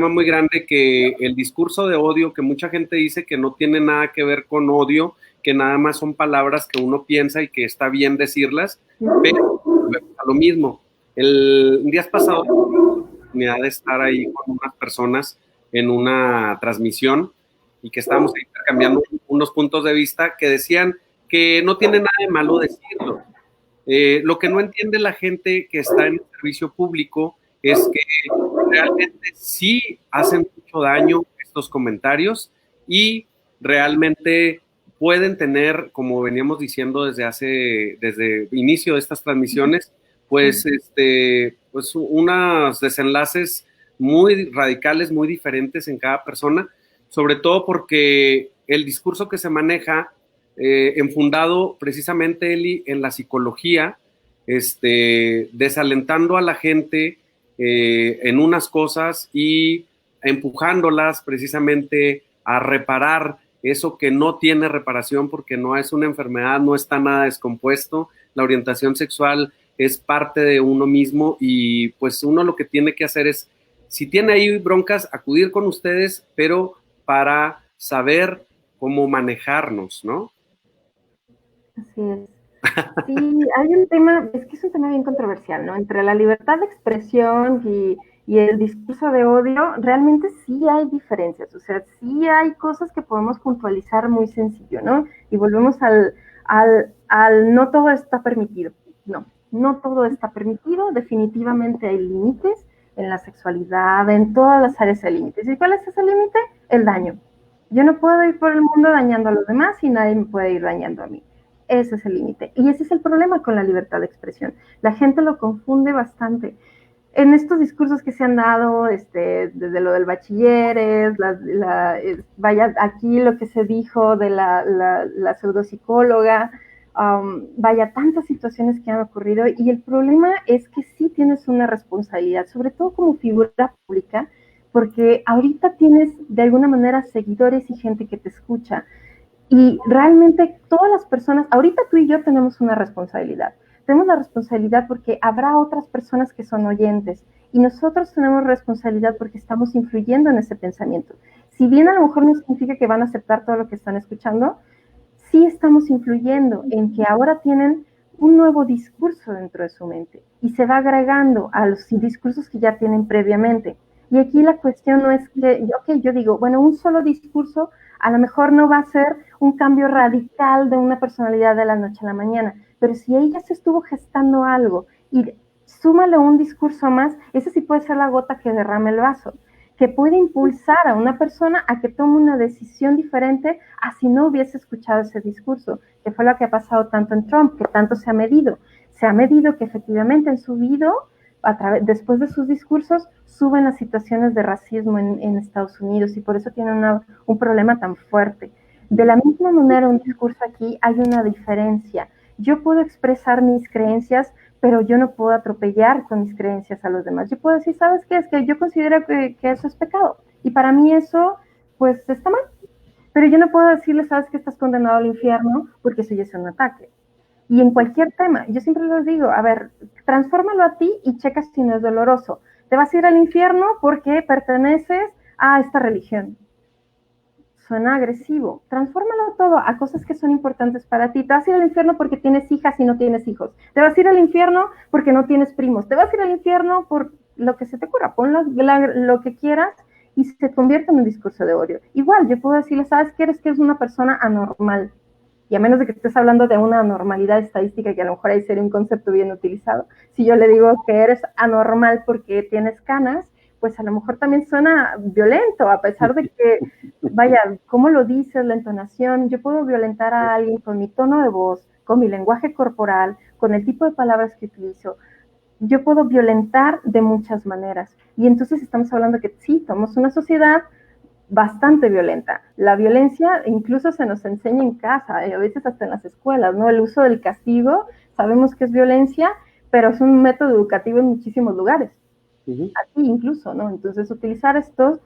muy grande, que el discurso de odio, que mucha gente dice que no tiene nada que ver con odio, que nada más son palabras que uno piensa y que está bien decirlas, pero a lo mismo. El día pasado tuve la oportunidad de estar ahí con unas personas en una transmisión y que estábamos intercambiando unos puntos de vista que decían que no tiene nada de malo decirlo. Lo que no entiende la gente que está en el servicio público es que realmente sí hacen mucho daño estos comentarios y realmente pueden tener, como veníamos diciendo desde inicio de estas transmisiones, pues, pues unos desenlaces muy radicales, muy diferentes en cada persona, sobre todo porque el discurso que se maneja, enfundado precisamente, Eli, en la psicología, desalentando a la gente en unas cosas y empujándolas precisamente a reparar eso que no tiene reparación, porque no es una enfermedad, no está nada descompuesto. La orientación sexual es parte de uno mismo y pues uno lo que tiene que hacer es, si tiene ahí broncas, acudir con ustedes, pero para saber cómo manejarnos, ¿no? Así es. Sí, hay un tema, es que es un tema bien controversial, ¿no? Entre la libertad de expresión y el discurso de odio, realmente sí hay diferencias, o sea, sí hay cosas que podemos puntualizar muy sencillo, ¿no? Y volvemos al no todo está permitido. No todo está permitido, definitivamente hay límites en la sexualidad, en todas las áreas hay límites. ¿Y cuál es ese límite? El daño. Yo no puedo ir por el mundo dañando a los demás y nadie me puede ir dañando a mí. Ese es el límite. Y ese es el problema con la libertad de expresión. La gente lo confunde bastante. En estos discursos que se han dado, desde lo del bachilleres, vaya, aquí lo que se dijo de la pseudopsicóloga, vaya, tantas situaciones que han ocurrido, y el problema es que sí tienes una responsabilidad, sobre todo como figura pública, porque ahorita tienes de alguna manera seguidores y gente que te escucha. Y realmente todas las personas, ahorita tú y yo tenemos una responsabilidad. Tenemos la responsabilidad porque habrá otras personas que son oyentes y nosotros tenemos responsabilidad porque estamos influyendo en ese pensamiento. Si bien a lo mejor no significa que van a aceptar todo lo que están escuchando, sí estamos influyendo en que ahora tienen un nuevo discurso dentro de su mente y se va agregando a los discursos que ya tienen previamente. Y aquí la cuestión no es que, ok, yo digo, bueno, un solo discurso a lo mejor no va a ser un cambio radical de una personalidad de la noche a la mañana, pero si ella se estuvo gestando algo y súmale un discurso más, ese sí puede ser la gota que derrame el vaso, que puede impulsar a una persona a que tome una decisión diferente a si no hubiese escuchado ese discurso, que fue lo que ha pasado tanto en Trump, que tanto se ha medido que efectivamente han subido, después de sus discursos, suben las situaciones de racismo en Estados Unidos y por eso tienen un problema tan fuerte. De la misma manera, un discurso aquí hay una diferencia. Yo puedo expresar mis creencias, pero yo no puedo atropellar con mis creencias a los demás. Yo puedo decir, ¿sabes qué? Es que yo considero que eso es pecado. Y para mí eso, pues, está mal. Pero yo no puedo decirle, ¿sabes que estás condenado al infierno? Porque eso ya es un ataque. Y en cualquier tema, yo siempre les digo, a ver, transfórmalo a ti y checa si no es doloroso. Te vas a ir al infierno porque perteneces a esta religión. Suena agresivo. Transfórmalo todo a cosas que son importantes para ti. Te vas a ir al infierno porque tienes hijas y no tienes hijos. Te vas a ir al infierno porque no tienes primos. Te vas a ir al infierno por lo que se te ocurra. Pon lo que quieras y se convierte en un discurso de odio. Igual, yo puedo decirle, ¿sabes qué? Eres que eres una persona anormal. Y a menos de que estés hablando de una anormalidad estadística, que a lo mejor ahí sería un concepto bien utilizado, si yo le digo que eres anormal porque tienes canas, pues a lo mejor también suena violento, a pesar de que, vaya, cómo lo dices, la entonación, yo puedo violentar a alguien con mi tono de voz, con mi lenguaje corporal, con el tipo de palabras que utilizo. Yo puedo violentar de muchas maneras. Y entonces estamos hablando que sí, somos una sociedad bastante violenta. La violencia incluso se nos enseña en casa, a veces hasta en las escuelas, ¿no? El uso del castigo, sabemos que es violencia, pero es un método educativo en muchísimos lugares. Aquí incluso, ¿no? Entonces, utilizar estos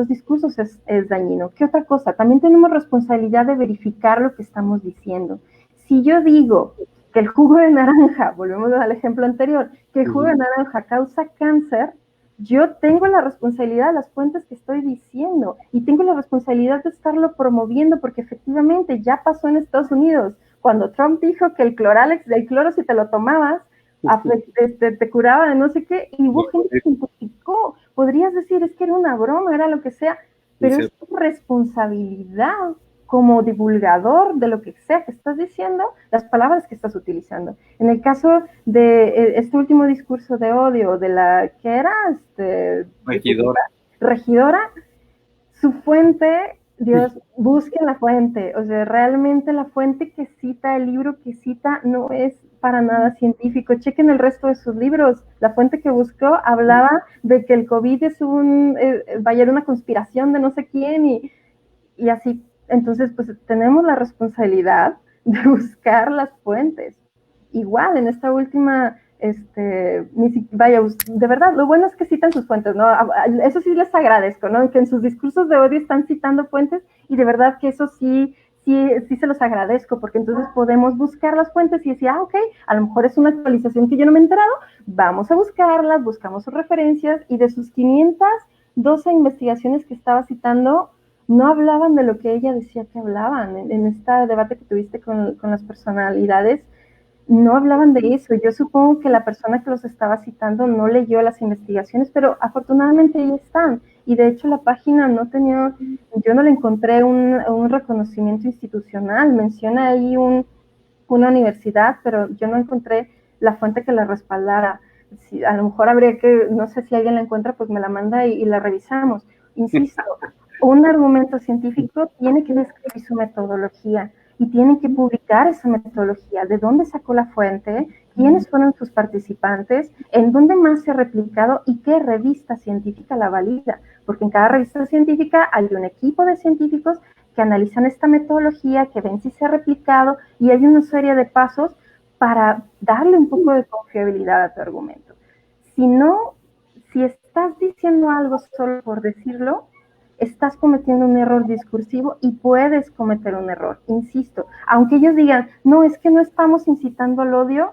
discursos es dañino. ¿Qué otra cosa? También tenemos responsabilidad de verificar lo que estamos diciendo. Si yo digo que el jugo de naranja, volvemos al ejemplo anterior, que el jugo de naranja causa cáncer, yo tengo la responsabilidad de las fuentes que estoy diciendo y tengo la responsabilidad de estarlo promoviendo porque efectivamente ya pasó en Estados Unidos. Cuando Trump dijo que el cloralex, del cloro, si te lo tomabas, te curaba de no sé qué, y hubo gente que se intoxicó. Podrías decir, es que era una broma, era lo que sea, pero es tu responsabilidad como divulgador de lo que sea que estás diciendo, las palabras que estás utilizando. En el caso de este último discurso de odio de la que era regidora, su fuente, Dios, busquen la fuente, o sea, realmente la fuente que cita, el libro que cita, no es para nada científico. Chequen el resto de sus libros. La fuente que buscó hablaba de que el COVID es vaya, era una conspiración de no sé quién y así. Entonces, pues tenemos la responsabilidad de buscar las fuentes. Igual, en esta última, vaya, de verdad, lo bueno es que citan sus fuentes, ¿no? Eso sí les agradezco, ¿no? Que en sus discursos de odio están citando fuentes y de verdad que eso sí se los agradezco, porque entonces podemos buscar las fuentes y decir, ok, a lo mejor es una actualización que yo no me he enterado, vamos a buscarlas, buscamos sus referencias y de sus 512 investigaciones que estaba citando, no hablaban de lo que ella decía que hablaban. En este debate que tuviste con las personalidades, no hablaban de eso. Yo supongo que la persona que los estaba citando no leyó las investigaciones, pero afortunadamente ahí están. Y de hecho la página no tenía, yo no le encontré un reconocimiento institucional. Menciona ahí una universidad, pero yo no encontré la fuente que la respaldara. Si, a lo mejor habría que, no sé si alguien la encuentra, pues me la manda y la revisamos. Insisto, un argumento científico tiene que describir su metodología y tienen que publicar esa metodología, de dónde sacó la fuente, quiénes fueron sus participantes, en dónde más se ha replicado y qué revista científica la valida, porque en cada revista científica hay un equipo de científicos que analizan esta metodología, que ven si se ha replicado y hay una serie de pasos para darle un poco de confiabilidad a tu argumento. Si no, si estás diciendo algo solo por decirlo, estás cometiendo un error discursivo y puedes cometer un error, insisto. Aunque ellos digan, no, es que no estamos incitando al odio,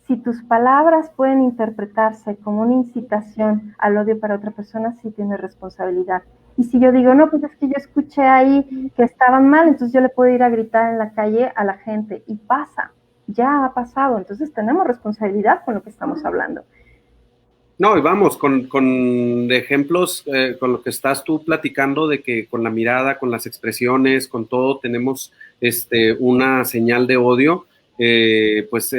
si tus palabras pueden interpretarse como una incitación al odio para otra persona, sí tienes responsabilidad. Y si yo digo, no, pues es que yo escuché ahí que estaban mal, entonces yo le puedo ir a gritar en la calle a la gente. Y pasa, ya ha pasado. Entonces tenemos responsabilidad con lo que estamos hablando. No, y vamos, con ejemplos, con lo que estás tú platicando, de que con la mirada, con las expresiones, con todo, tenemos una señal de odio, pues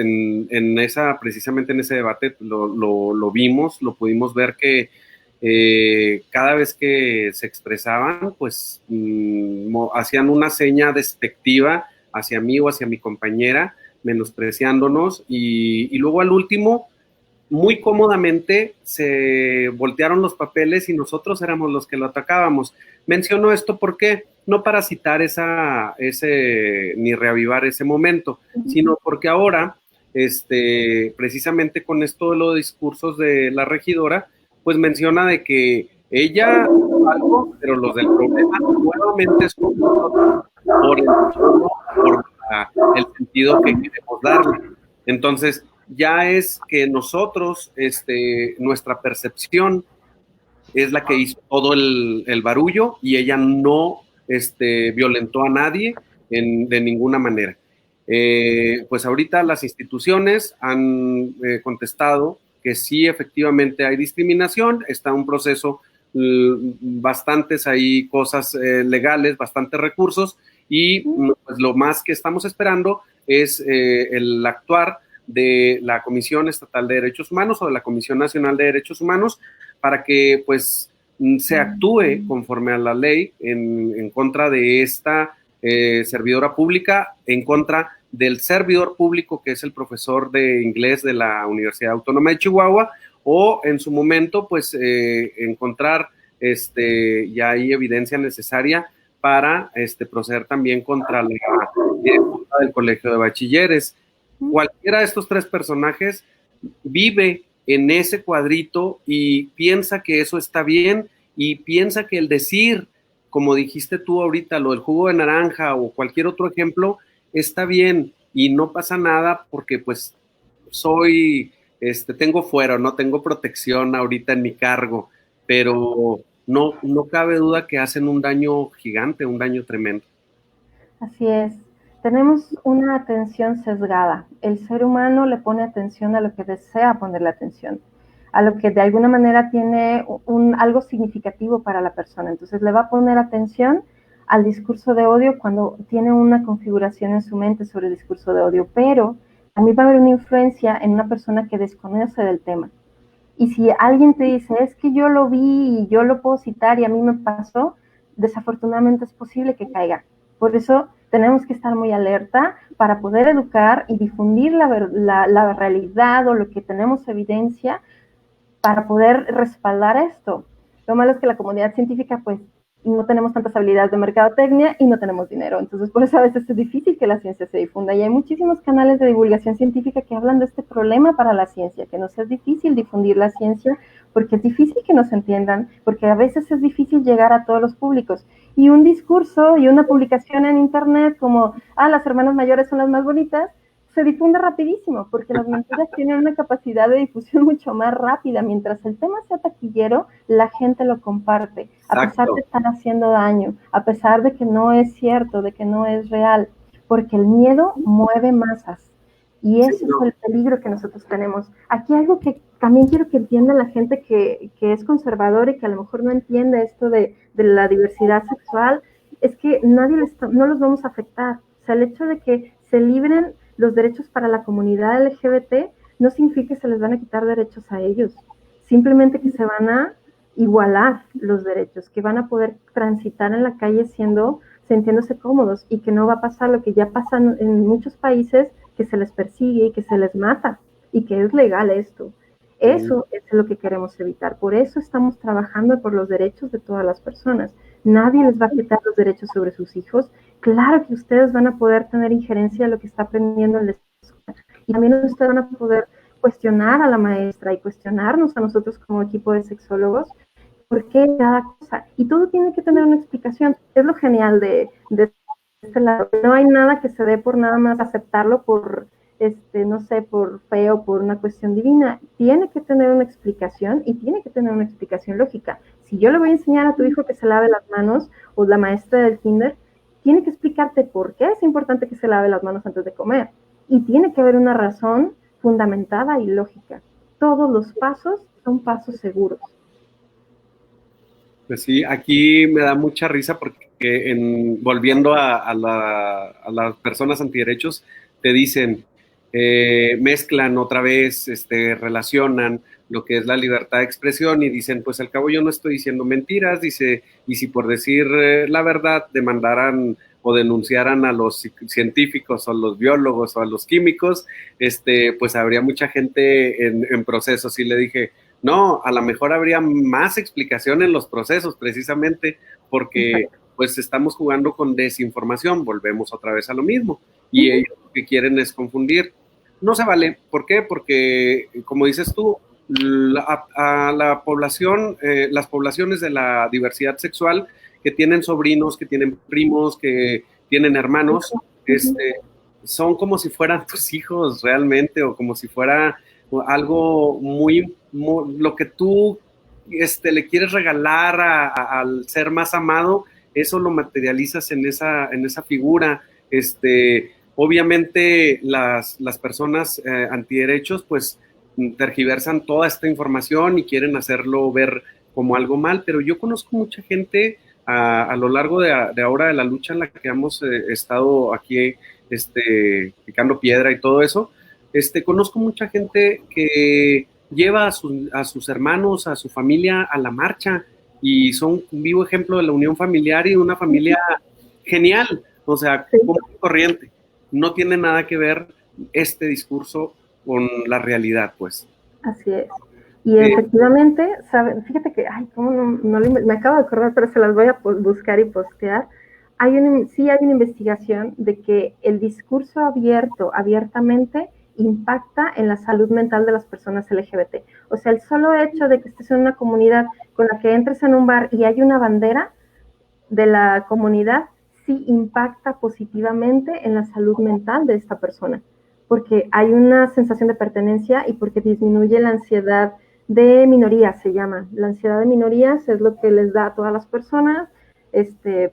precisamente en ese debate lo vimos, lo pudimos ver que cada vez que se expresaban, pues hacían una seña despectiva hacia mí o hacia mi compañera, menospreciándonos, y luego al último, muy cómodamente se voltearon los papeles y nosotros éramos los que lo atacábamos. Menciono esto porque no para citar ni reavivar ese momento, sino porque ahora, precisamente con esto de los discursos de la regidora, pues menciona de que ella algo, pero los del problema nuevamente son nosotros por el tono, por el sentido que queremos darle. Entonces, ya es que nosotros, nuestra percepción es la que hizo todo el barullo y ella no violentó a nadie de ninguna manera. Pues ahorita las instituciones han contestado que sí, efectivamente hay discriminación, está un proceso bastantes ahí cosas legales, bastantes recursos, y pues lo más que estamos esperando es el actuar de la Comisión Estatal de Derechos Humanos o de la Comisión Nacional de Derechos Humanos para que pues se actúe conforme a la ley en contra de esta servidora pública, en contra del servidor público que es el profesor de inglés de la Universidad Autónoma de Chihuahua, o en su momento pues encontrar ya hay evidencia necesaria para proceder también contra la directora del Colegio de Bachilleres. Cualquiera de estos tres personajes vive en ese cuadrito y piensa que eso está bien, y piensa que el decir, como dijiste tú ahorita, lo del jugo de naranja o cualquier otro ejemplo, está bien y no pasa nada porque pues tengo fuero, no tengo protección ahorita en mi cargo, pero no cabe duda que hacen un daño gigante, un daño tremendo. Así es. Tenemos una atención sesgada. El ser humano le pone atención a lo que desea ponerle atención, a lo que de alguna manera tiene algo significativo para la persona. Entonces le va a poner atención al discurso de odio cuando tiene una configuración en su mente sobre el discurso de odio, pero también va a haber una influencia en una persona que desconoce del tema. Y si alguien te dice, es que yo lo vi y yo lo puedo citar y a mí me pasó, desafortunadamente es posible que caiga. Por eso tenemos que estar muy alerta para poder educar y difundir la realidad o lo que tenemos evidencia para poder respaldar esto. Lo malo es que la comunidad científica pues no tenemos tantas habilidades de mercadotecnia y no tenemos dinero. Entonces, por eso a veces es difícil que la ciencia se difunda. Y hay muchísimos canales de divulgación científica que hablan de este problema para la ciencia, que nos es difícil difundir la ciencia porque es difícil que nos entiendan, porque a veces es difícil llegar a todos los públicos. Y un discurso y una publicación en internet como, las hermanas mayores son las más bonitas, se difunde rapidísimo, porque las mentiras tienen una capacidad de difusión mucho más rápida. Mientras el tema sea taquillero, la gente lo comparte, a pesar de estar haciendo daño, a pesar de que no es cierto, de que no es real, porque el miedo mueve masas. Y ese es el peligro que nosotros tenemos. Aquí algo que también quiero que entienda la gente que es conservadora y que a lo mejor no entiende esto de la diversidad sexual, es que no los vamos a afectar. O sea, el hecho de que se libren los derechos para la comunidad LGBT no significa que se les van a quitar derechos a ellos, simplemente que se van a igualar los derechos, que van a poder transitar en la calle sintiéndose cómodos, y que no va a pasar lo que ya pasa en muchos países, que se les persigue y que se les mata, y que es legal esto. Eso es lo que queremos evitar. Por eso estamos trabajando por los derechos de todas las personas. Nadie les va a quitar los derechos sobre sus hijos. Claro que ustedes van a poder tener injerencia en lo que está aprendiendo en la escuela. Y también ustedes van a poder cuestionar a la maestra y cuestionarnos a nosotros como equipo de sexólogos por qué cada cosa. Y todo tiene que tener una explicación. Es lo genial de este lado. No hay nada que se dé por nada más aceptarlo por no sé, por fe o por una cuestión divina. Tiene que tener una explicación, y tiene que tener una explicación lógica. Si yo le voy a enseñar a tu hijo que se lave las manos, o la maestra del kinder, tiene que explicarte por qué es importante que se lave las manos antes de comer. Y tiene que haber una razón fundamentada y lógica. Todos los pasos son pasos seguros. Pues sí, aquí me da mucha risa porque volviendo a las personas antiderechos, te dicen, mezclan otra vez, relacionan lo que es la libertad de expresión y dicen, pues al cabo yo no estoy diciendo mentiras, dice, y si por decir la verdad demandaran o denunciaran a los científicos o a los biólogos o a los químicos, pues habría mucha gente en procesos. Y le dije, no, a lo mejor habría más explicación en los procesos, precisamente porque pues estamos jugando con desinformación, volvemos otra vez a lo mismo, y ellos lo que quieren es confundir. No se vale. ¿Por qué? Porque, como dices tú, a la población, las poblaciones de la diversidad sexual que tienen sobrinos, que tienen primos, que tienen hermanos, son como si fueran tus hijos realmente, o como si fuera algo muy lo que tú le quieres regalar al ser más amado, eso lo materializas en esa figura. Obviamente las personas antiderechos pues tergiversan toda esta información y quieren hacerlo ver como algo mal, pero yo conozco mucha gente a lo largo de ahora de la lucha en la que hemos estado aquí picando piedra y todo eso. Conozco mucha gente que lleva a sus hermanos, a su familia a la marcha y son un vivo ejemplo de la unión familiar y de una familia genial, o sea, Sí. común y corriente. No tiene nada que ver este discurso con la realidad, pues. Así es. Y efectivamente, fíjate que, ay, cómo me acabo de acordar, pero se las voy a buscar y postear. Sí hay una investigación de que el discurso abiertamente, impacta en la salud mental de las personas LGBT. O sea, el solo hecho de que estés en una comunidad con la que entres en un bar y hay una bandera de la comunidad, sí impacta positivamente en la salud mental de esta persona, porque hay una sensación de pertenencia y porque disminuye la ansiedad de minorías, se llama. La ansiedad de minorías es lo que les da a todas las personas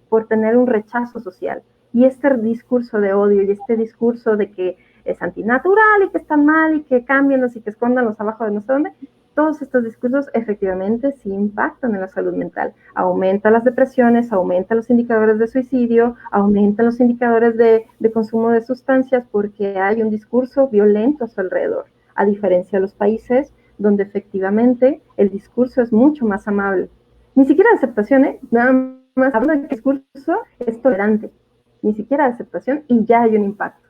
por tener un rechazo social. Y este discurso de odio y este discurso de que es antinatural y que están mal y que cámbienlos y que escóndanlos abajo de no sé dónde, todos estos discursos efectivamente sí impactan en la salud mental. Aumenta las depresiones, aumenta los indicadores de suicidio, aumentan los indicadores de consumo de sustancias porque hay un discurso violento a su alrededor, a diferencia de los países donde efectivamente el discurso es mucho más amable. Ni siquiera de aceptación, nada más hablando de que el discurso es tolerante, ni siquiera de aceptación y ya hay un impacto.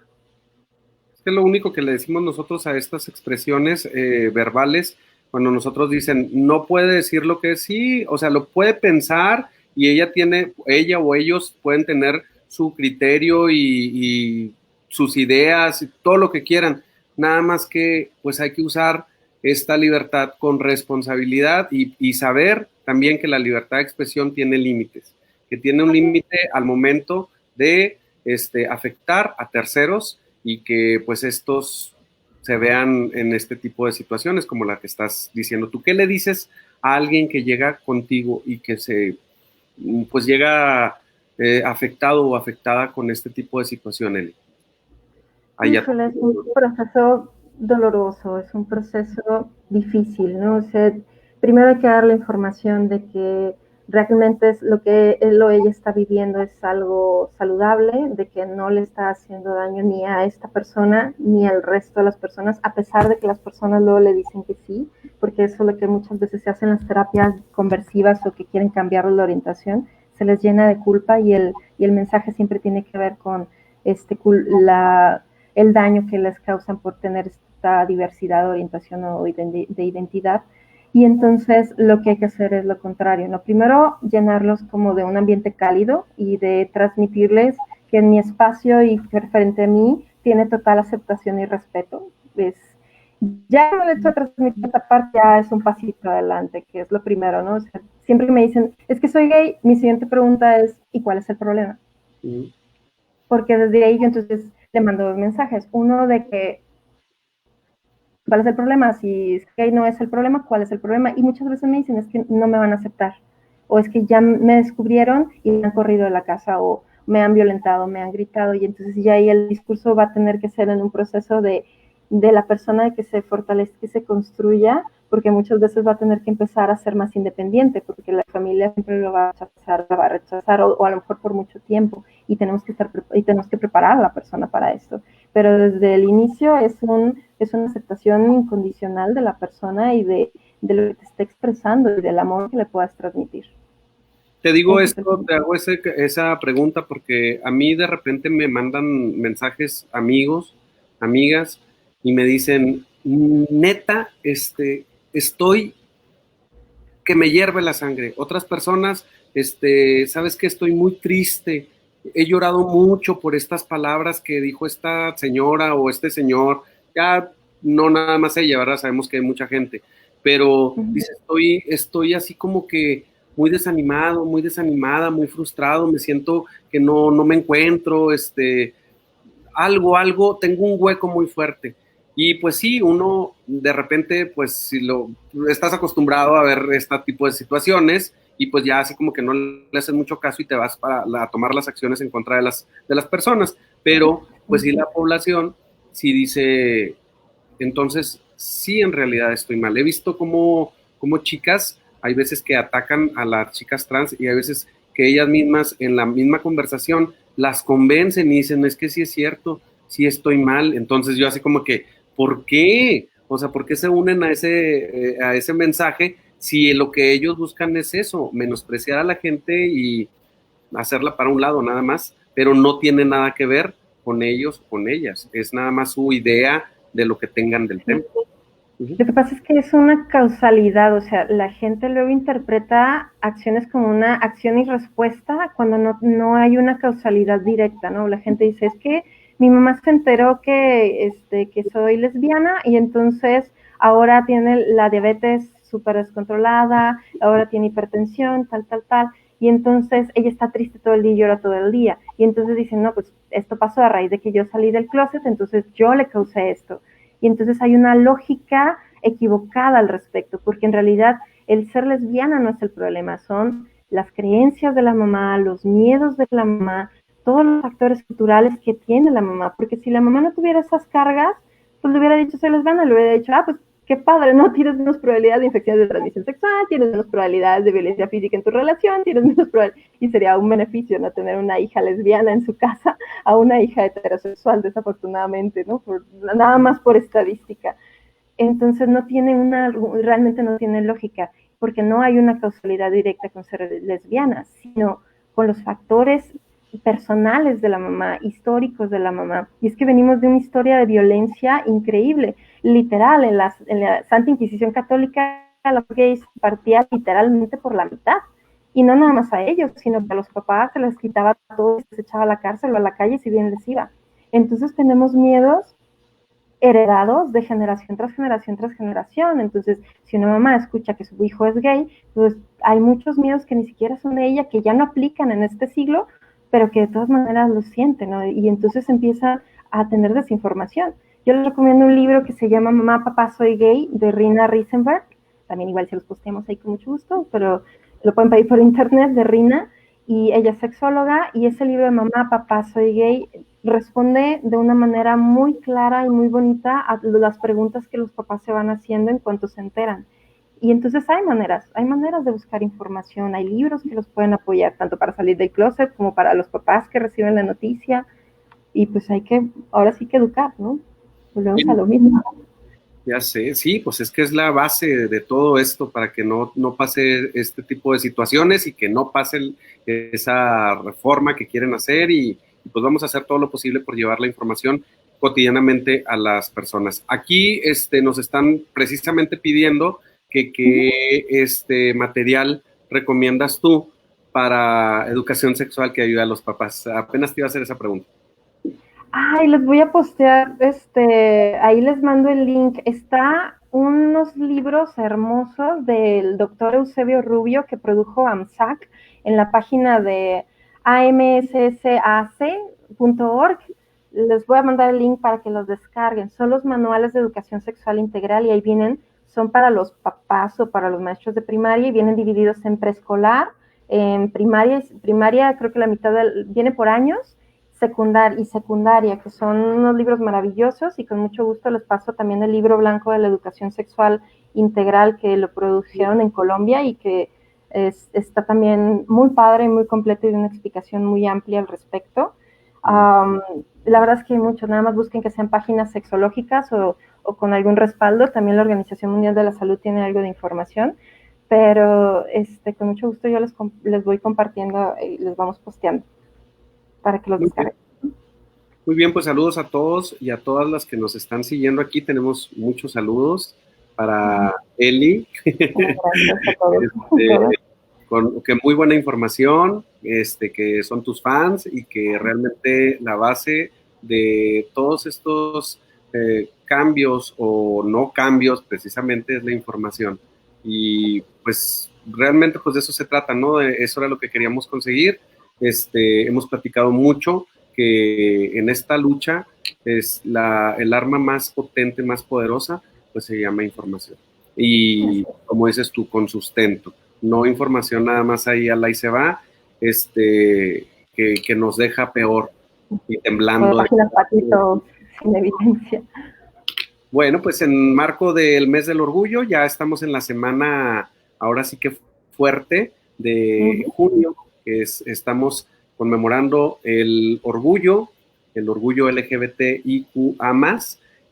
Es que lo único que le decimos nosotros a estas expresiones verbales, cuando nosotros dicen, no puede decir lo que sí, o sea, lo puede pensar y ella o ellos pueden tener su criterio y sus ideas y todo lo que quieran, nada más que pues hay que usar esta libertad con responsabilidad y saber también que la libertad de expresión tiene límites, que tiene un límite al momento de afectar a terceros y que pues estos se vean en este tipo de situaciones como la que estás diciendo. ¿Tú qué le dices a alguien que llega contigo y que pues llega afectado o afectada con este tipo de situación, Eli? Híjole, es un proceso doloroso, es un proceso difícil, ¿no? O sea, primero hay que dar la información de que realmente es lo que él o ella está viviendo es algo saludable, de que no le está haciendo daño ni a esta persona ni al resto de las personas, a pesar de que las personas luego le dicen que sí, porque eso es lo que muchas veces se hace en las terapias conversivas o que quieren cambiar la orientación, se les llena de culpa y el mensaje siempre tiene que ver con el daño que les causan por tener esta diversidad de orientación o de identidad. Y entonces lo que hay que hacer es lo contrario, ¿no? Primero, llenarlos como de un ambiente cálido y de transmitirles que en mi espacio y frente a mí tiene total aceptación y respeto. Ya el hecho de transmitir esta parte ya es un pasito adelante, que es lo primero, ¿no? O sea, siempre que me dicen, es que soy gay, mi siguiente pregunta es, ¿y cuál es el problema? Porque desde ahí yo entonces le mando dos mensajes. Uno de que, ¿cuál es el problema? Si gay no es el problema, ¿cuál es el problema? Y muchas veces me dicen, es que no me van a aceptar. O es que ya me descubrieron y me han corrido de la casa o me han violentado, me han gritado. Y entonces ya ahí el discurso va a tener que ser en un proceso de la persona de que se fortalezca, que se construya, porque muchas veces va a tener que empezar a ser más independiente, porque la familia siempre lo va a rechazar o a lo mejor por mucho tiempo, y tenemos que preparar a la persona para esto. Pero desde el inicio es una aceptación incondicional de la persona y de lo que te está expresando y del amor que le puedas transmitir. Te digo esto, te hago esa pregunta porque a mí de repente me mandan mensajes amigos, amigas, y me dicen, neta, estoy que me hierve la sangre. Otras personas, sabes que estoy muy triste, he llorado mucho por estas palabras que dijo esta señora o este señor, ya no nada más ella, ¿verdad? Sabemos que hay mucha gente, pero dice, estoy así como que muy desanimado, muy desanimada, muy frustrado, me siento que no me encuentro, algo, tengo un hueco muy fuerte. Y pues sí, uno de repente, pues si estás acostumbrado a ver este tipo de situaciones y pues ya así como que no le haces mucho caso y te vas a tomar las acciones en contra de las personas. Pero pues sí, la población sí dice, entonces sí en realidad estoy mal. He visto como chicas hay veces que atacan a las chicas trans y hay veces que ellas mismas en la misma conversación las convencen y dicen, es que sí es cierto, sí estoy mal. Entonces yo así como que, ¿por qué? O sea, ¿por qué se unen a ese mensaje si lo que ellos buscan es eso, menospreciar a la gente y hacerla para un lado nada más, pero no tiene nada que ver con ellos o con ellas, es nada más su idea de lo que tengan del tema. Lo que pasa es que es una causalidad, o sea, la gente luego interpreta acciones como una acción y respuesta cuando no hay una causalidad directa, ¿no? La gente dice, es que mi mamá se enteró que soy lesbiana y entonces ahora tiene la diabetes súper descontrolada, ahora tiene hipertensión, tal, y entonces ella está triste todo el día y llora todo el día. Y entonces dicen, no, pues esto pasó a raíz de que yo salí del closet, entonces yo le causé esto. Y entonces hay una lógica equivocada al respecto, porque en realidad el ser lesbiana no es el problema, son las creencias de la mamá, los miedos de la mamá, todos los factores culturales que tiene la mamá, porque si la mamá no tuviera esas cargas, pues le hubiera dicho soy lesbiana, le hubiera dicho, pues qué padre, ¿no? Tienes menos probabilidades de infecciones de transmisión sexual, tienes menos probabilidades de violencia física en tu relación, tienes menos probabilidades, y sería un beneficio, ¿no? Tener una hija lesbiana en su casa a una hija heterosexual, desafortunadamente, ¿no? Nada más por estadística. Entonces realmente no tiene lógica, porque no hay una causalidad directa con ser lesbiana, sino con los factores personales de la mamá, históricos de la mamá. Y es que venimos de una historia de violencia increíble, literal, en la Santa Inquisición Católica, a los gays partía literalmente por la mitad. Y no nada más a ellos, sino que a los papás se les quitaba todo, se echaba a la cárcel o a la calle si bien les iba. Entonces tenemos miedos heredados de generación tras generación tras generación. Entonces, si una mamá escucha que su hijo es gay, pues hay muchos miedos que ni siquiera son de ella, que ya no aplican en este siglo, pero que de todas maneras lo sienten, ¿no? Y entonces empieza a tener desinformación. Yo les recomiendo un libro que se llama Mamá, Papá, Soy Gay, de Rina Risenberg. También igual se los posteamos ahí con mucho gusto, pero lo pueden pedir por internet, de Rina, y ella es sexóloga, y ese libro de Mamá, Papá, Soy Gay responde de una manera muy clara y muy bonita a las preguntas que los papás se van haciendo en cuanto se enteran. Y entonces hay maneras de buscar información, hay libros que los pueden apoyar, tanto para salir del closet como para los papás que reciben la noticia, y pues ahora sí que educar, ¿no? Volvemos a lo mismo. Ya sé, sí, pues es que es la base de todo esto para que no pase este tipo de situaciones y que no pase esa reforma que quieren hacer y pues vamos a hacer todo lo posible por llevar la información cotidianamente a las personas. Aquí nos están precisamente pidiendo que material recomiendas tú para educación sexual que ayude a los papás. Apenas te iba a hacer esa pregunta. Ay, les voy a postear, ahí les mando el link. Está unos libros hermosos del doctor Eusebio Rubio que produjo AMSAC en la página de amssac.org. Les voy a mandar el link para que los descarguen. Son los manuales de educación sexual integral y ahí son para los papás o para los maestros de primaria y vienen divididos en preescolar, en primaria creo que la mitad viene por años, secundaria, que son unos libros maravillosos y con mucho gusto les paso también el libro blanco de la educación sexual integral que lo produjeron en Colombia y que está también muy padre, muy completo y de una explicación muy amplia al respecto. La verdad es que hay mucho, nada más busquen que sean páginas sexológicas o con algún respaldo, también la Organización Mundial de la Salud tiene algo de información, pero con mucho gusto yo les voy compartiendo y les vamos posteando para que los descarguen. Muy bien, pues saludos a todos y a todas las que nos están siguiendo aquí. Tenemos muchos saludos para Eli. Gracias a todos. Que muy buena información, que son tus fans y que realmente la base de todos estos cambios o no cambios precisamente es la información. Y pues realmente pues de eso se trata, ¿no? Eso era lo que queríamos conseguir. Hemos platicado mucho que en esta lucha es el arma más potente, más poderosa, pues se llama información. Y como dices tú, con sustento. No información nada más ahí al ahí se va, que nos deja peor y temblando. Páginas patito sin evidencia. Bueno, pues en marco del mes del orgullo, ya estamos en la semana ahora sí que fuerte de junio, que estamos conmemorando el orgullo LGBTIQA+,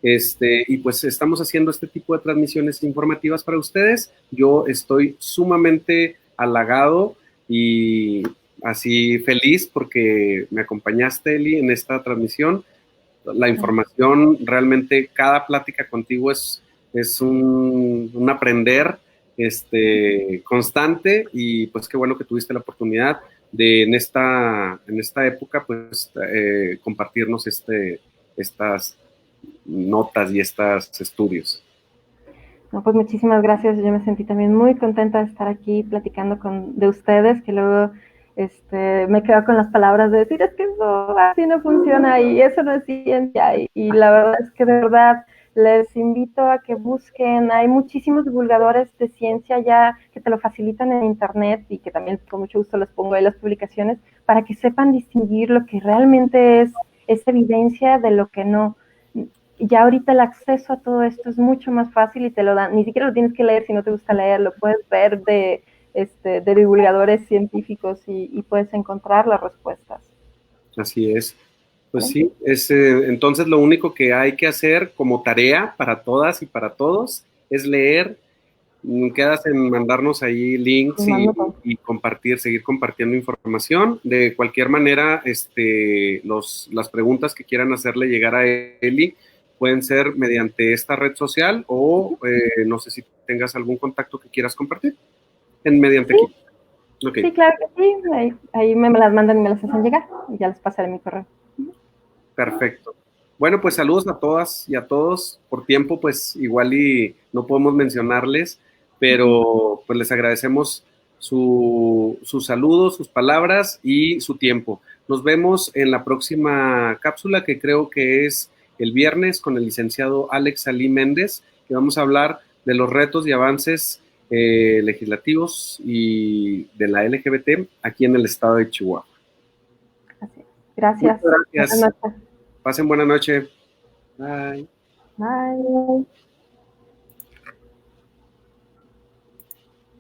y pues estamos haciendo este tipo de transmisiones informativas para ustedes. Yo estoy sumamente halagado y así feliz porque me acompañaste, Eli, en esta transmisión. La información, realmente cada plática contigo es un aprender constante, y pues qué bueno que tuviste la oportunidad de en esta época pues compartirnos estas notas y estos estudios. No, pues muchísimas gracias. Yo me sentí también muy contenta de estar aquí platicando de ustedes, que luego me quedo con las palabras de decir, es que eso así no funciona y eso no es ciencia. Y la verdad es que de verdad les invito a que busquen. Hay muchísimos divulgadores de ciencia ya que te lo facilitan en internet, y que también con mucho gusto les pongo ahí las publicaciones para que sepan distinguir lo que realmente es evidencia de lo que no. Ya ahorita el acceso a todo esto es mucho más fácil y te lo dan, ni siquiera lo tienes que leer si no te gusta leer, lo puedes ver de divulgadores científicos y puedes encontrar las respuestas. Así es. Pues sí, entonces lo único que hay que hacer como tarea para todas y para todos es leer. Quedas en mandarnos ahí links y compartir, seguir compartiendo información. De cualquier manera, las preguntas que quieran hacerle llegar a Eli pueden ser mediante esta red social, o no sé si tengas algún contacto que quieras compartir mediante aquí. Okay. Sí, claro que sí. Ahí me las mandan y me las hacen llegar y ya les pasaré mi correo. Perfecto. Bueno, pues saludos a todas y a todos. Por tiempo, pues igual y no podemos mencionarles, pero pues les agradecemos sus saludos, sus palabras y su tiempo. Nos vemos en la próxima cápsula, que creo que es el viernes, con el licenciado Alex Ali Méndez, que vamos a hablar de los retos y avances legislativos y de la LGBT aquí en el estado de Chihuahua. Así. Gracias. Muchas gracias. Pasen buena noche. Bye. Bye.